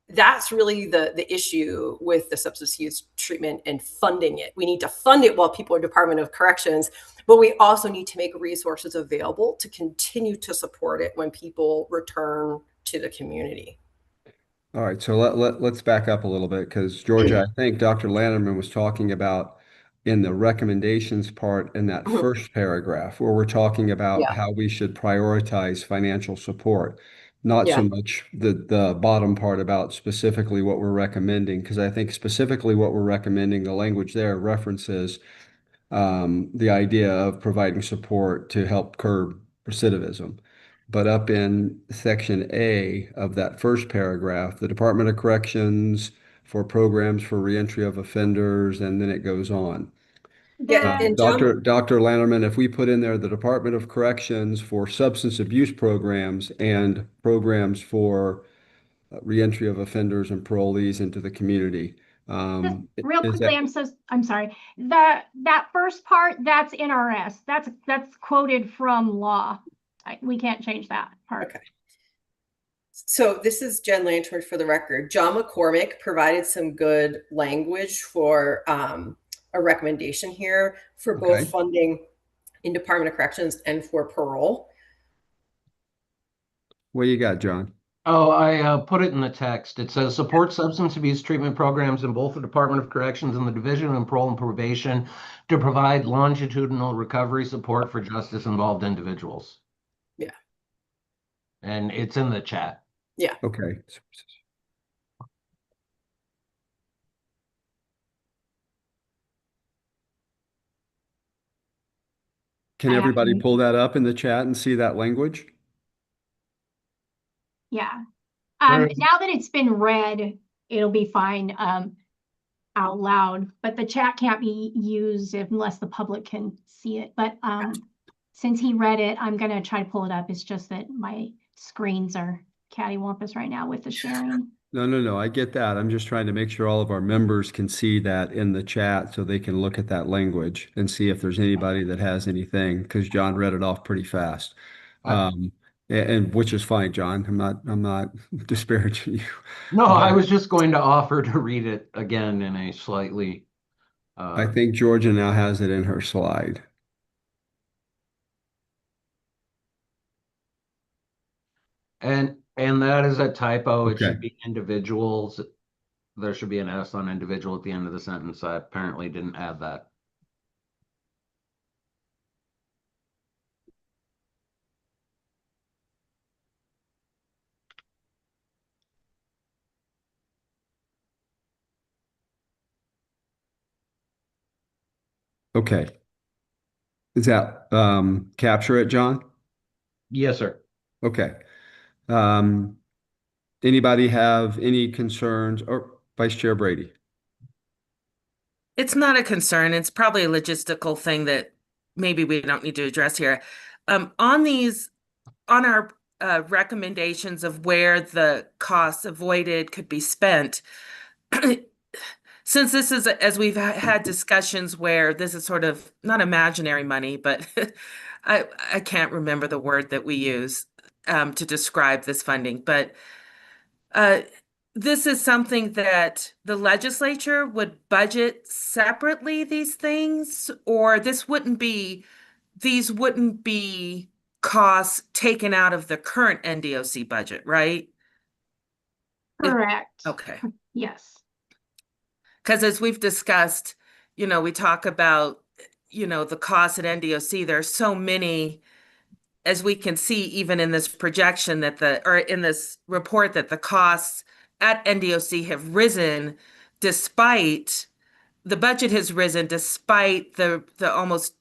that's really the issue with the substance use treatment and funding it. We need to fund it while people are Department of Corrections, but we also need to make resources available to continue to support it when people return to the community. All right, so let's back up a little bit because Georgia, I think Dr. Lanterman was talking about in the recommendations part in that first paragraph where we're talking about how we should prioritize financial support, not so much the bottom part about specifically what we're recommending, because I think specifically what we're recommending, the language there references the idea of providing support to help curb recidivism. But up in section A of that first paragraph, the Department of Corrections for programs for reentry of offenders, and then it goes on. Dr. Lanterman, if we put in there the Department of Corrections for substance abuse programs and programs for reentry of offenders and parolees into the community. Real quickly, I'm sorry. That first part, that's NRS. That's quoted from law. We can't change that part. Okay. So this is Jen Lantern for the record. John McCormick provided some good language for a recommendation here for both funding in Department of Corrections and for parole. What do you got, John? Oh, I put it in the text. It says support substance abuse treatment programs in both the Department of Corrections and the Division of Parole and Probation to provide longitudinal recovery support for justice-involved individuals. Yeah. And it's in the chat. Yeah. Okay. Can everybody pull that up in the chat and see that language? Yeah. Now that it's been read, it'll be fine out loud, but the chat can't be used unless the public can see it. But since he read it, I'm going to try to pull it up. It's just that my screens are cattywampus right now with the sharing. No. I get that. I'm just trying to make sure all of our members can see that in the chat so they can look at that language and see if there's anybody that has anything, because John read it off pretty fast. And which is fine, John. I'm not disparaging you. No, I was just going to offer to read it again in a slightly. I think Georgia now has it in her slide. And that is a typo. It should be individuals. There should be an S on individual at the end of the sentence. I apparently didn't add that. Okay. Does that capture it, John? Yes, sir. Okay. Anybody have any concerns? Or Vice Chair Brady? It's not a concern. It's probably a logistical thing that maybe we don't need to address here. On our recommendations of where the costs avoided could be spent, since this is, as we've had discussions where this is sort of not imaginary money, but I can't remember the word that we use to describe this funding, but this is something that the legislature would budget separately, these things, or these wouldn't be costs taken out of the current NDOC budget, right? Correct. Okay. Yes. Because as we've discussed, we talk about, the costs at NDOC. There are so many, as we can see, even in this projection or in this report, that the costs at NDOC have risen despite the budget has risen despite the almost,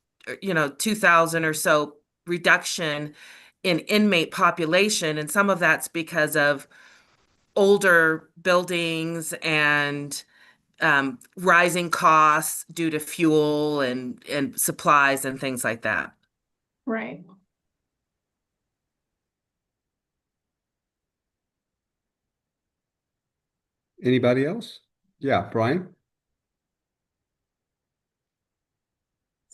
2,000 or so reduction in inmate population, and some of that's because of older buildings and rising costs due to fuel and supplies and things like that. Right. Anybody else? Yeah, Brian?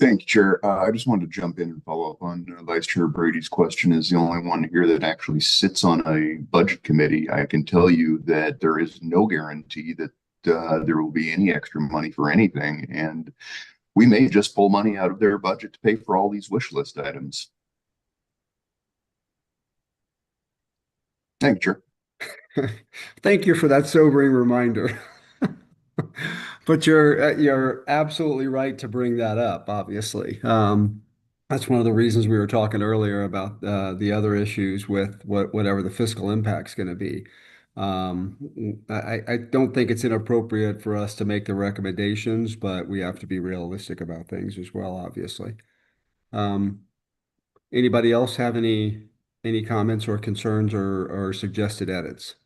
Thank you, Chair. I just wanted to jump in and follow up on Vice Chair Brady's question. Is the only one here that actually sits on a budget committee. I can tell you that there is no guarantee that there will be any extra money for anything, and we may just pull money out of their budget to pay for all these wish list items. Thank you, Chair. Thank you for that sobering reminder. But you're absolutely right to bring that up, obviously. That's one of the reasons we were talking earlier about the other issues with whatever the fiscal impact's going to be. I don't think it's inappropriate for us to make the recommendations, but we have to be realistic about things as well, obviously. Anybody else have any comments or concerns or suggested edits?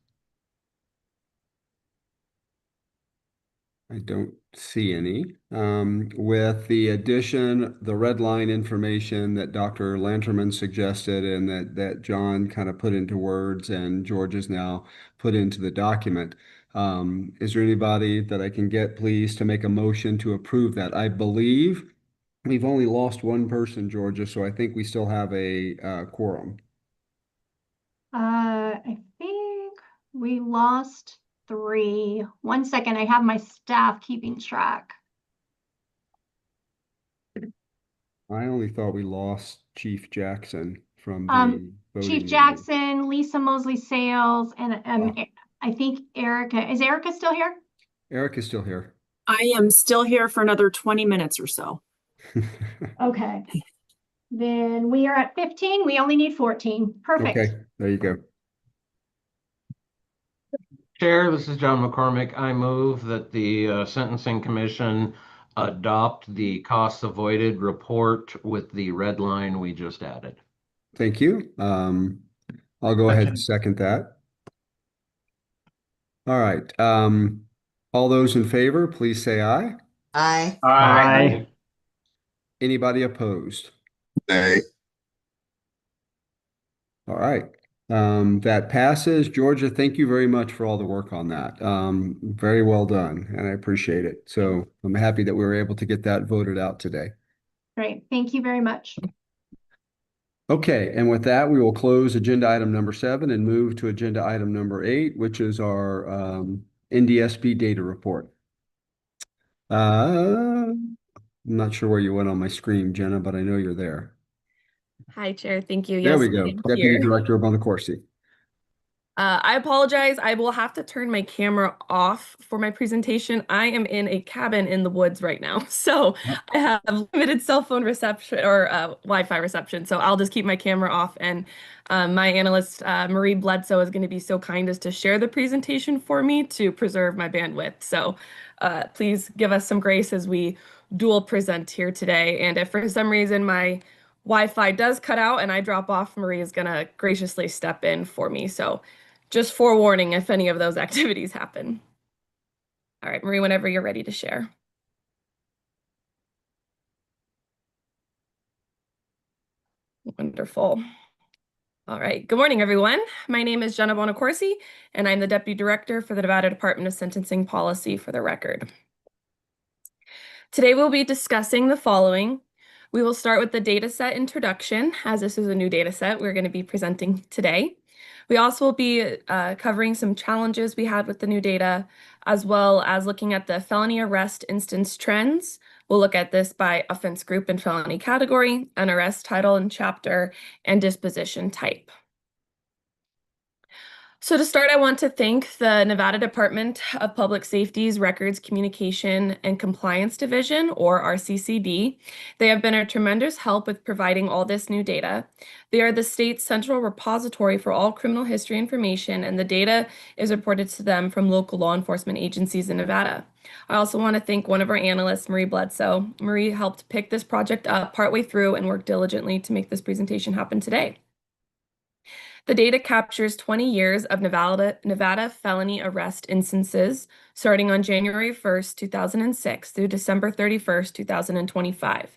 I don't see any. With the addition, the red line information that Dr. Lanterman suggested and that John kind of put into words and George has now put into the document. Is there anybody that I can get, please, to make a motion to approve that? I believe we've only lost one person, Georgia, so I think we still have a quorum. I think we lost 3. 1 second, I have my staff keeping track. I only thought we lost Chief Jackson from the voting Chief meeting. Jackson, Lisa Mosley Sales, and I think Erica. Is Erica still here? Eric is still here. I am still here for another 20 minutes or so. Okay. Then we are at 15. We only need 14. Perfect. Okay, there you go. Chair, this is John McCormick. I move that the Sentencing Commission adopt the costs avoided report with the red line we just added. Thank you. I'll go ahead and second that. All right. All those in favor, please say aye. Aye. Aye. Anybody opposed? Nay. All right. That passes. Georgia, thank you very much for all the work on that. Very well done, and I appreciate it. So I'm happy that we were able to get that voted out today. Great. Thank you very much. Okay, and with that, we will close agenda item number 7 and move to agenda item number 8, which is our NDSP data report. I'm not sure where you went on my screen, Jenna, but I know you're there. Hi, Chair. Thank you. There Yes, we go. I'm Deputy here. Director Bonacorsi. I apologize. I will have to turn my camera off for my presentation. I am in a cabin in the woods right now, so I have limited cell phone reception or Wi-Fi reception. So I'll just keep my camera off. And my analyst, Marie Bledsoe, is going to be so kind as to share the presentation for me to preserve my bandwidth. So please give us some grace as we dual present here today. And if for some reason my Wi-Fi does cut out and I drop off, Marie is going to graciously step in for me. So just forewarning if any of those activities happen. All right, Marie, whenever you're ready to share. Wonderful. All right, good morning, everyone. My name is Jenna Bonacorsi, and I'm the Deputy Director for the Nevada Department of Sentencing Policy for the record. Today, we'll be discussing the following. We will start with the data set introduction, as this is a new data set we're going to be presenting today. We also will be covering some challenges we had with the new data, as well as looking at the felony arrest instance trends. We'll look at this by offense group and felony category, and arrest title and chapter, and disposition type. So to start, I want to thank the Nevada Department of Public Safety's Records Communication and Compliance Division, or RCCD. They have been a tremendous help with providing all this new data. They are the state's central repository for all criminal history information, and the data is reported to them from local law enforcement agencies in Nevada. I also want to thank one of our analysts, Marie Bledsoe. Marie helped pick this project up partway through and worked diligently to make this presentation happen today. The data captures 20 years of Nevada felony arrest instances starting on January 1st, 2006 through December 31st, 2025.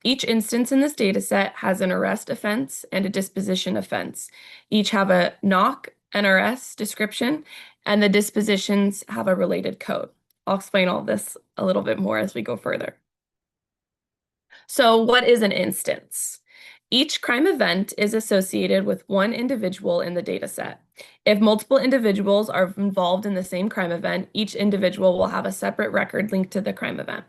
Each instance in this data set has an arrest offense and a disposition offense. Each have a knock, NRS description, and the dispositions have a related code. I'll explain all this a little bit more as we go further. So what is an instance? Each crime event is associated with one individual in the dataset. If multiple individuals are involved in the same crime event, each individual will have a separate record linked to the crime event.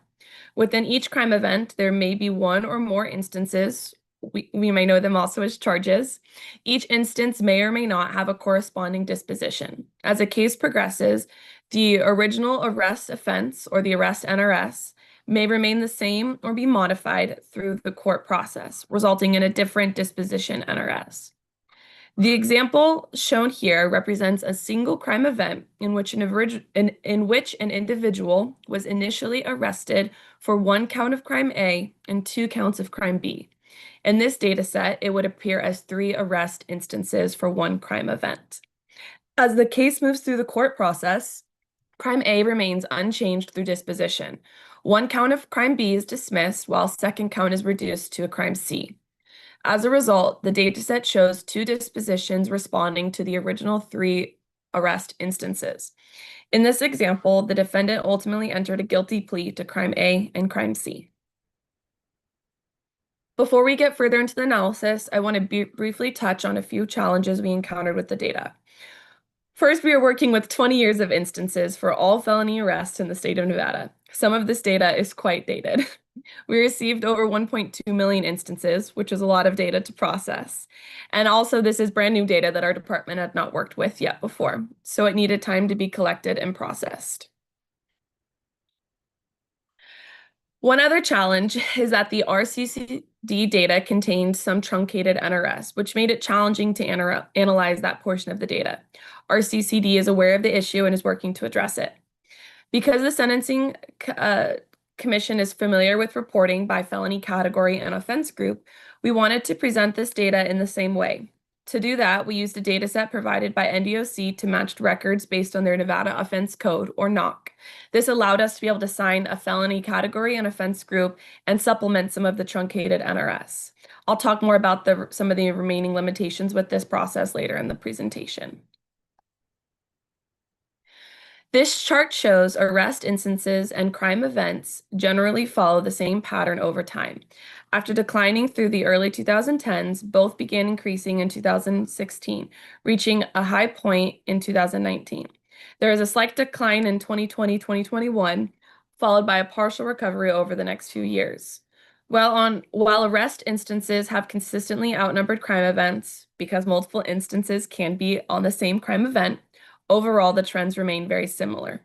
Within each crime event, there may be one or more instances. We may know them also as charges. Each instance may or may not have a corresponding disposition. As a case progresses, the original arrest offense or the arrest NRS may remain the same or be modified through the court process, resulting in a different disposition NRS. The example shown here represents a single crime event in which an individual was initially arrested for 1 count of crime A and 2 counts of crime B. In this data set, it would appear as 3 arrest instances for 1 crime event. As the case moves through the court process, crime A remains unchanged through disposition. 1 count of crime B is dismissed, while 2nd count is reduced to a crime C. As a result, the dataset shows 2 dispositions responding to the original 3 arrest instances. In this example, the defendant ultimately entered a guilty plea to crime A and crime C. Before we get further into the analysis, I want to briefly touch on a few challenges we encountered with the data. First, we are working with 20 years of instances for all felony arrests in the state of Nevada. Some of this data is quite dated. We received over 1.2 million instances, which is a lot of data to process. And also, this is brand new data that our department had not worked with yet before, so it needed time to be collected and processed. One other challenge is that the RCCD data contained some truncated NRS, which made it challenging to analyze that portion of the data. RCCD is aware of the issue and is working to address it. Because the Sentencing Commission is familiar with reporting by felony category and offense group, we wanted to present this data in the same way. To do that, we used a dataset provided by NDOC to match records based on their Nevada Offense Code, or NOC. This allowed us to be able to assign a felony category and offense group and supplement some of the truncated NRS. I'll talk more about some of the remaining limitations with this process later in the presentation. This chart shows arrest instances and crime events generally follow the same pattern over time. After declining through the early 2010s, both began increasing in 2016, reaching a high point in 2019. There is a slight decline in 2020-2021, followed by a partial recovery over the next few years. While arrest instances have consistently outnumbered crime events, because multiple instances can be on the same crime event, overall, the trends remain very similar.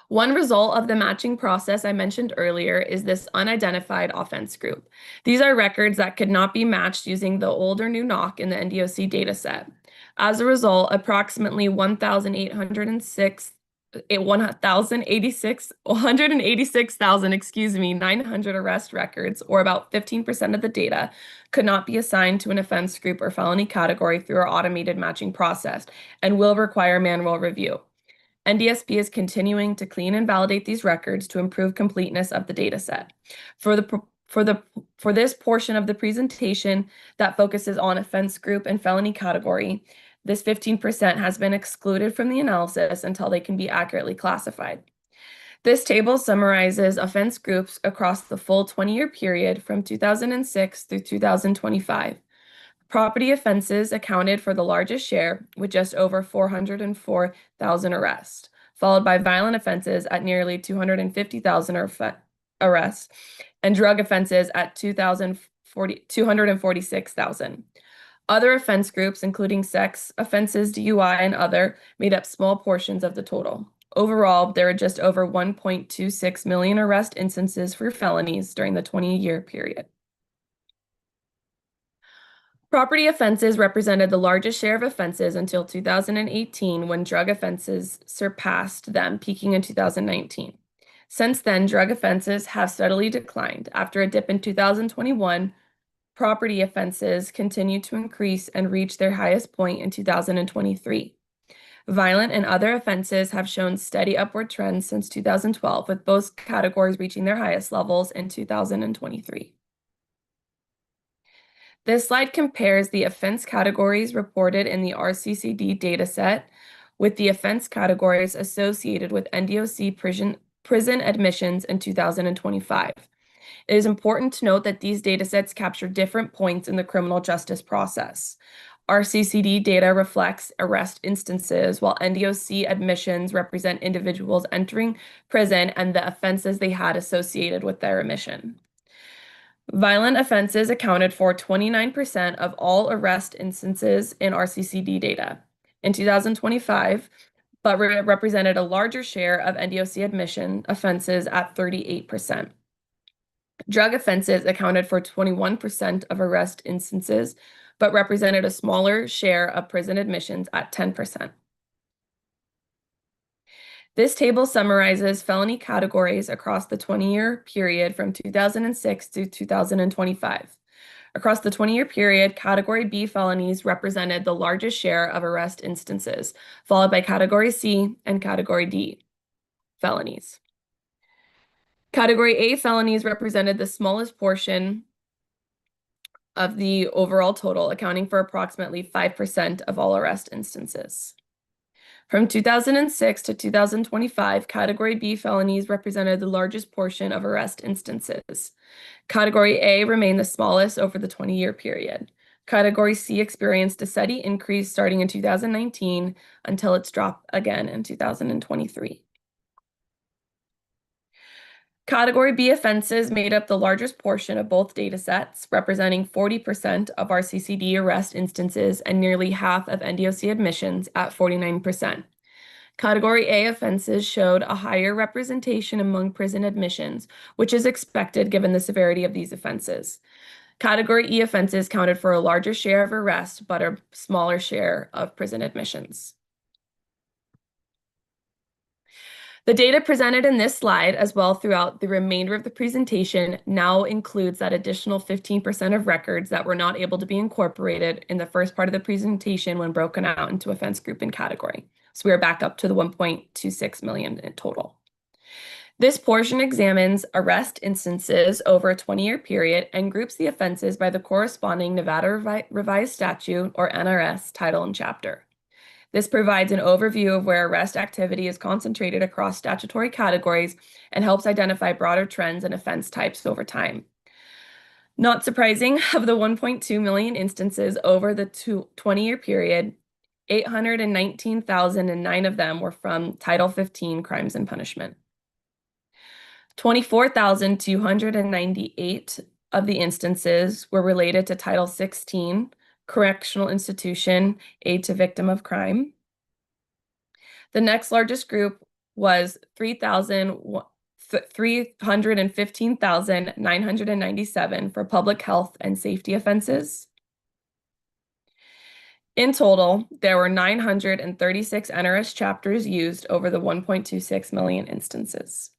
One result of the matching process I mentioned earlier is this unidentified offense group. These are records that could not be matched using the old or new NOC in the NDOC dataset. As a result, approximately 186,900 arrest records, or about 15% of the data, could not be assigned to an offense group or felony category through our automated matching process and will require manual review. NDSP is continuing to clean and validate these records to improve completeness of the dataset. For this portion of the presentation that focuses on offense group and felony category, this 15% has been excluded from the analysis until they can be accurately classified. This table summarizes offense groups across the full 20-year period from 2006 through 2025. Property offenses accounted for the largest share, with just over 404,000 arrests, followed by violent offenses at nearly 250,000 arrests, and drug offenses at 246,000. Other offense groups, including sex offenses, DUI, and other, made up small portions of the total. Overall, there are just over 1.26 million arrest instances for felonies during the 20-year period. Property offenses represented the largest share of offenses until 2018, when drug offenses surpassed them, peaking in 2019. Since then, drug offenses have steadily declined. After a dip in 2021, property offenses continued to increase and reach their highest point in 2023. Violent and other offenses have shown steady upward trends since 2012, with both categories reaching their highest levels in 2023. This slide compares the offense categories reported in the RCCD dataset with the offense categories associated with NDOC prison admissions in 2025. It is important to note that these datasets capture different points in the criminal justice process. RCCD data reflects arrest instances, while NDOC admissions represent individuals entering prison and the offenses they had associated with their admission. Violent offenses accounted for 29% of all arrest instances in RCCD data in 2025, but represented a larger share of NDOC admission offenses at 38%. Drug offenses accounted for 21% of arrest instances, but represented a smaller share of prison admissions at 10%. This table summarizes felony categories across the 20-year period from 2006 to 2025. Across the 20-year period, Category B felonies represented the largest share of arrest instances, followed by Category C and Category D felonies. Category A felonies represented the smallest portion of the overall total, accounting for approximately 5% of all arrest instances. From 2006 to 2025, Category B felonies represented the largest portion of arrest instances. Category A remained the smallest over the 20-year period. Category C experienced a steady increase starting in 2019 until its drop again in 2023. Category B offenses made up the largest portion of both datasets, representing 40% of RCCD arrest instances and nearly half of NDOC admissions at 49%. Category A offenses showed a higher representation among prison admissions, which is expected given the severity of these offenses. Category E offenses counted for a larger share of arrest, but a smaller share of prison admissions. The data presented in this slide, as well throughout the remainder of the presentation, now includes that additional 15% of records that were not able to be incorporated in the first part of the presentation when broken out into offense group and category. So we are back up to the 1.26 million in total. This portion examines arrest instances over a 20-year period and groups the offenses by the corresponding Nevada Revised Statute, or NRS, title and chapter. This provides an overview of where arrest activity is concentrated across statutory categories and helps identify broader trends and offense types over time. Not surprising, of the 1.2 million instances over the 20-year period, 819,009 of them were from Title 15 crimes and punishment. 24,298 of the instances were related to Title 16, correctional institution, aid to victim of crime. The next largest group was 315,997 for public health and safety offenses. In total, there were 936 NRS chapters used over the 1.26 million instances.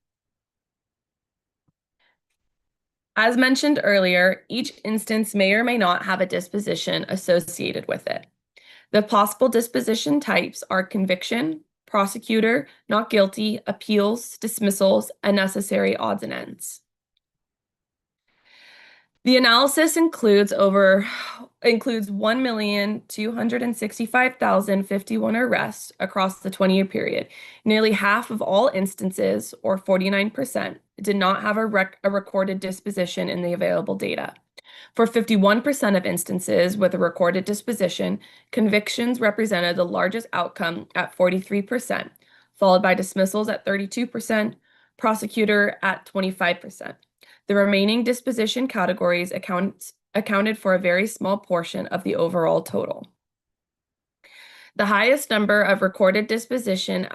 As mentioned earlier, each instance may or may not have a disposition associated with it. The possible disposition types are conviction, prosecutor, not guilty, appeals, dismissals, and necessary odds and ends. The analysis includes 1,265,051 arrests across the 20-year period. Nearly half of all instances, or 49%, did not have a recorded disposition in the available data. For 51% of instances with a recorded disposition, convictions represented the largest outcome at 43%, followed by dismissals at 32%, prosecutor at 25%. The remaining disposition categories accounted for a very small portion of the overall total. The highest number of recorded dispositions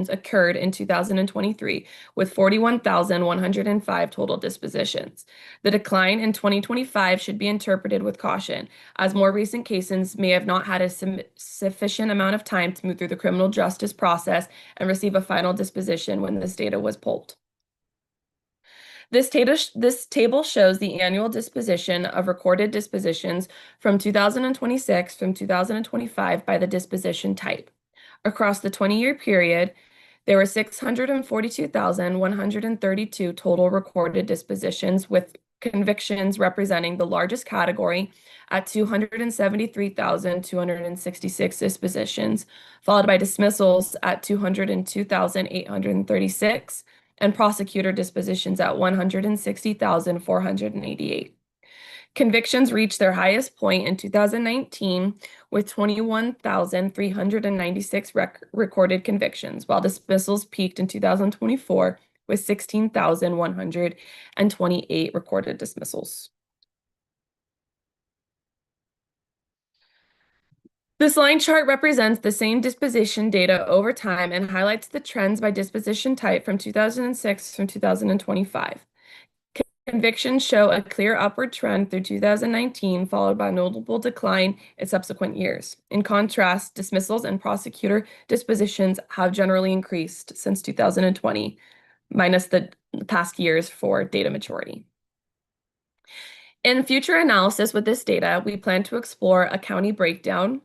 occurred in 2023 with 41,105 total dispositions. The decline in 2025 should be interpreted with caution, as more recent cases may have not had a sufficient amount of time to move through the criminal justice process and receive a final disposition when this data was pulled. This table shows the annual disposition of recorded dispositions from 2026 from 2025 by the disposition type. Across the 20-year period, there were 642,132 total recorded dispositions, with convictions representing the largest category at 273,266 dispositions, followed by dismissals at 202,836, and prosecutor dispositions at 160,488. Convictions reached their highest point in 2019 with 21,396 recorded convictions, while dismissals peaked in 2024 with 16,128 recorded dismissals. This line chart represents the same disposition data over time and highlights the trends by disposition type from 2006 through 2025. Convictions show a clear upward trend through 2019, followed by a notable decline in subsequent years. In contrast, dismissals and prosecutor dispositions have generally increased since 2020, minus the past years for data maturity. In future analysis with this data, we plan to explore a county breakdown,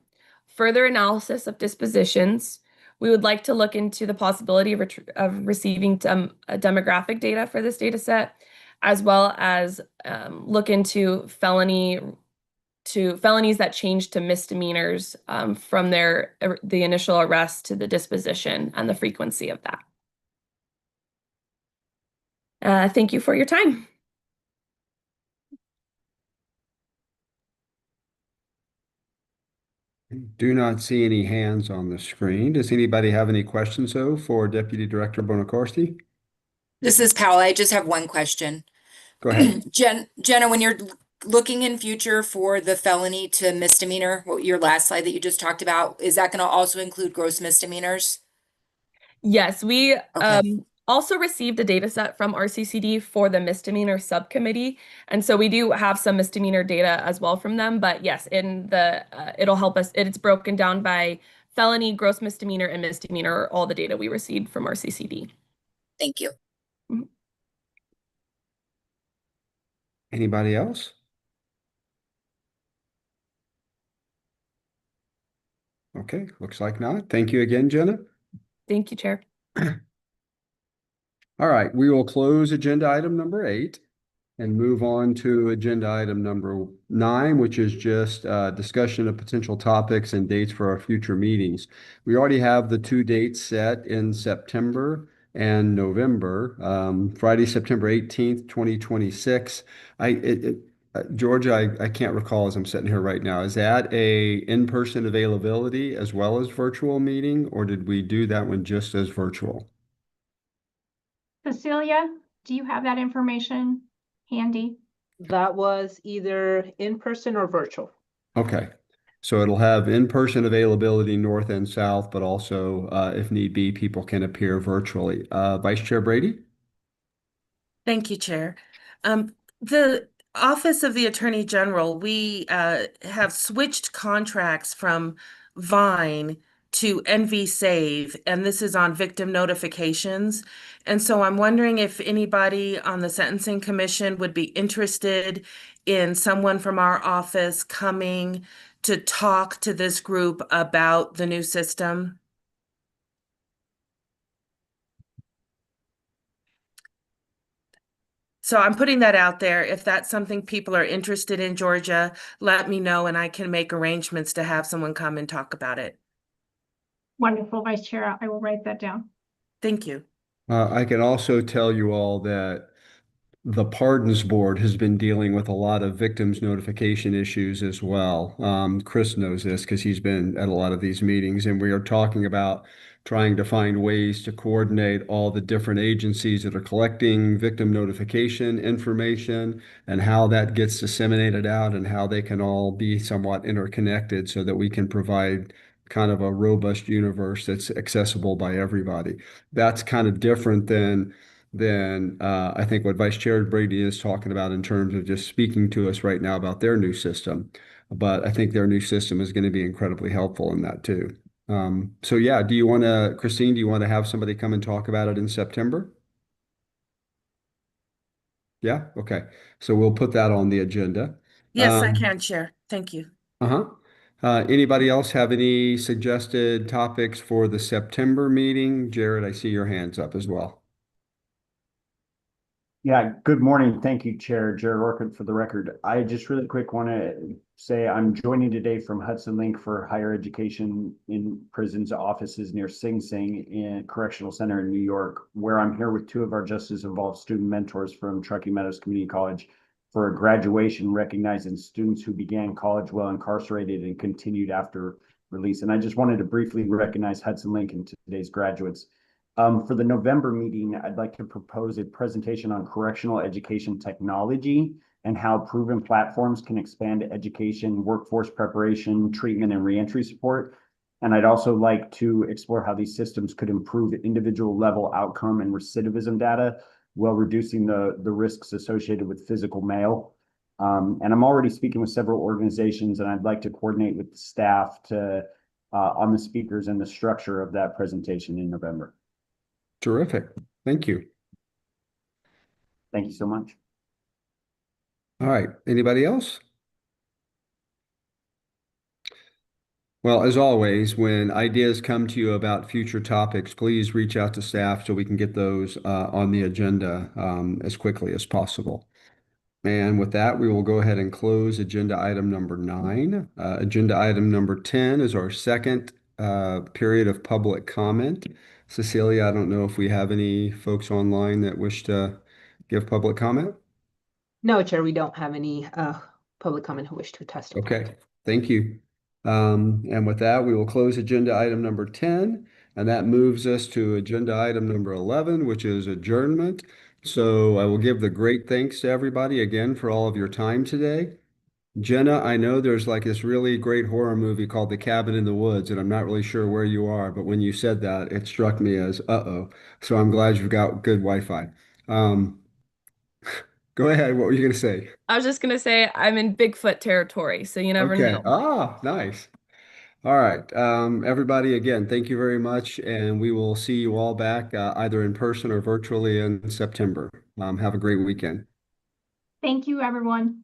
further analysis of dispositions. We would like to look into the possibility of receiving demographic data for this data set, as well as look into felonies that change to misdemeanors from the initial arrest to the disposition and the frequency of that. Thank you for your time. Do not see any hands on the screen. Does anybody have any questions, though, for Deputy Director Bonacorsi? This is Paula. I just have one question. Go ahead. Jenna, when you're looking in future for the felony to misdemeanor, your last slide that you just talked about, is that going to also include gross misdemeanors? Yes, we also received a data set from RCCD for the misdemeanor subcommittee. And so we do have some misdemeanor data as well from them. But yes, in the it'll help us. It's broken down by felony, gross misdemeanor, and misdemeanor, all the data we received from RCCD. Thank you. Anybody else? Okay, looks like not. Thank you again, Jenna. Thank you, Chair. All right, we will close agenda item number 8 and move on to agenda item number 9, which is just discussion of potential topics and dates for our future meetings. We already have the 2 dates set in September and November. Friday, September 18th, 2026. Georgia, I can't recall as I'm sitting here right now. Is that a in-person availability as well as virtual meeting, or did we do that one just as virtual? Cecilia, do you have that information handy? That was either in person or virtual. Okay. So it'll have in-person availability north and south, but also, if need be, people can appear virtually. Vice Chair Brady? Thank you, Chair. The Office of the Attorney General, we have switched contracts from Vine to NV-Save, and this is on victim notifications. And so I'm wondering if anybody on the Sentencing Commission would be interested in someone from our office coming to talk to this group about the new system. So I'm putting that out there. If that's something people are interested in, Georgia, let me know and I can make arrangements to have someone come and talk about it. Wonderful, Vice Chair. I will write that down. Thank you. I can also tell you all that the Pardons Board has been dealing with a lot of victims notification issues as well. Chris knows this because he's been at a lot of these meetings, and we are talking about trying to find ways to coordinate all the different agencies that are collecting victim notification information and how that gets disseminated out and how they can all be somewhat interconnected so that we can provide kind of a robust universe that's accessible by everybody. That's kind of different than I think what Vice Chair Brady is talking about in terms of just speaking to us right now about their new system. But I think their new system is going to be incredibly helpful in that too. So yeah, Christine, do you want to have somebody come and talk about it in September? Yeah, okay. So we'll put that on the agenda. Yes, I can, Chair. Thank you. Uh-huh. Anybody else have any suggested topics for the September meeting? Jared, I see your hands up as well. Yeah, good morning. Thank you, Chair. Jared Orcutt for the record. I just really quick want to say I'm joining today from Hudson Link for Higher Education in Prisons offices near Sing Sing in Correctional Center in New York, where I'm here with two of our justice involved student mentors from Truckee Meadows Community College for a graduation recognizing students who began college while incarcerated and continued after release. And I just wanted to briefly recognize Hudson Link and today's graduates. For the November meeting, I'd like to propose a presentation on correctional education technology and how proven platforms can expand education, workforce preparation, treatment, and reentry support. And I'd also like to explore how these systems could improve individual level outcome and recidivism data while reducing the risks associated with physical mail. And I'm already speaking with several organizations, and I'd like to coordinate with the staff to on the speakers and the structure of that presentation in November. Terrific. Thank you. Thank you so much. All right. Anybody else? Well, as always, when ideas come to you about future topics, please reach out to staff so we can get those on the agenda as quickly as possible. And with that, we will go ahead and close agenda item number 9. Agenda item number 10 is our second period of public comment. Cecilia, I don't know if we have any folks online that wish to give public comment. No, Chair, we don't have any public comment who wish to testify. Okay, thank you. And with that, we will close agenda item number 10, and that moves us to agenda item number 11, which is adjournment. So I will give the great thanks to everybody again for all of your time today. Jenna, I know there's like this really great horror movie called The Cabin in the Woods, and I'm not really sure where you are, but when you said that, it struck me as uh-oh. So I'm glad you've got good Wi-Fi. Go ahead. What were you going to say? I was just gonna say I'm in Bigfoot territory, so you never Okay. know. Ah, nice. All right. Everybody, again, thank you very much, and we will see you all back either in person or virtually in September. Have a great weekend. Thank you, everyone.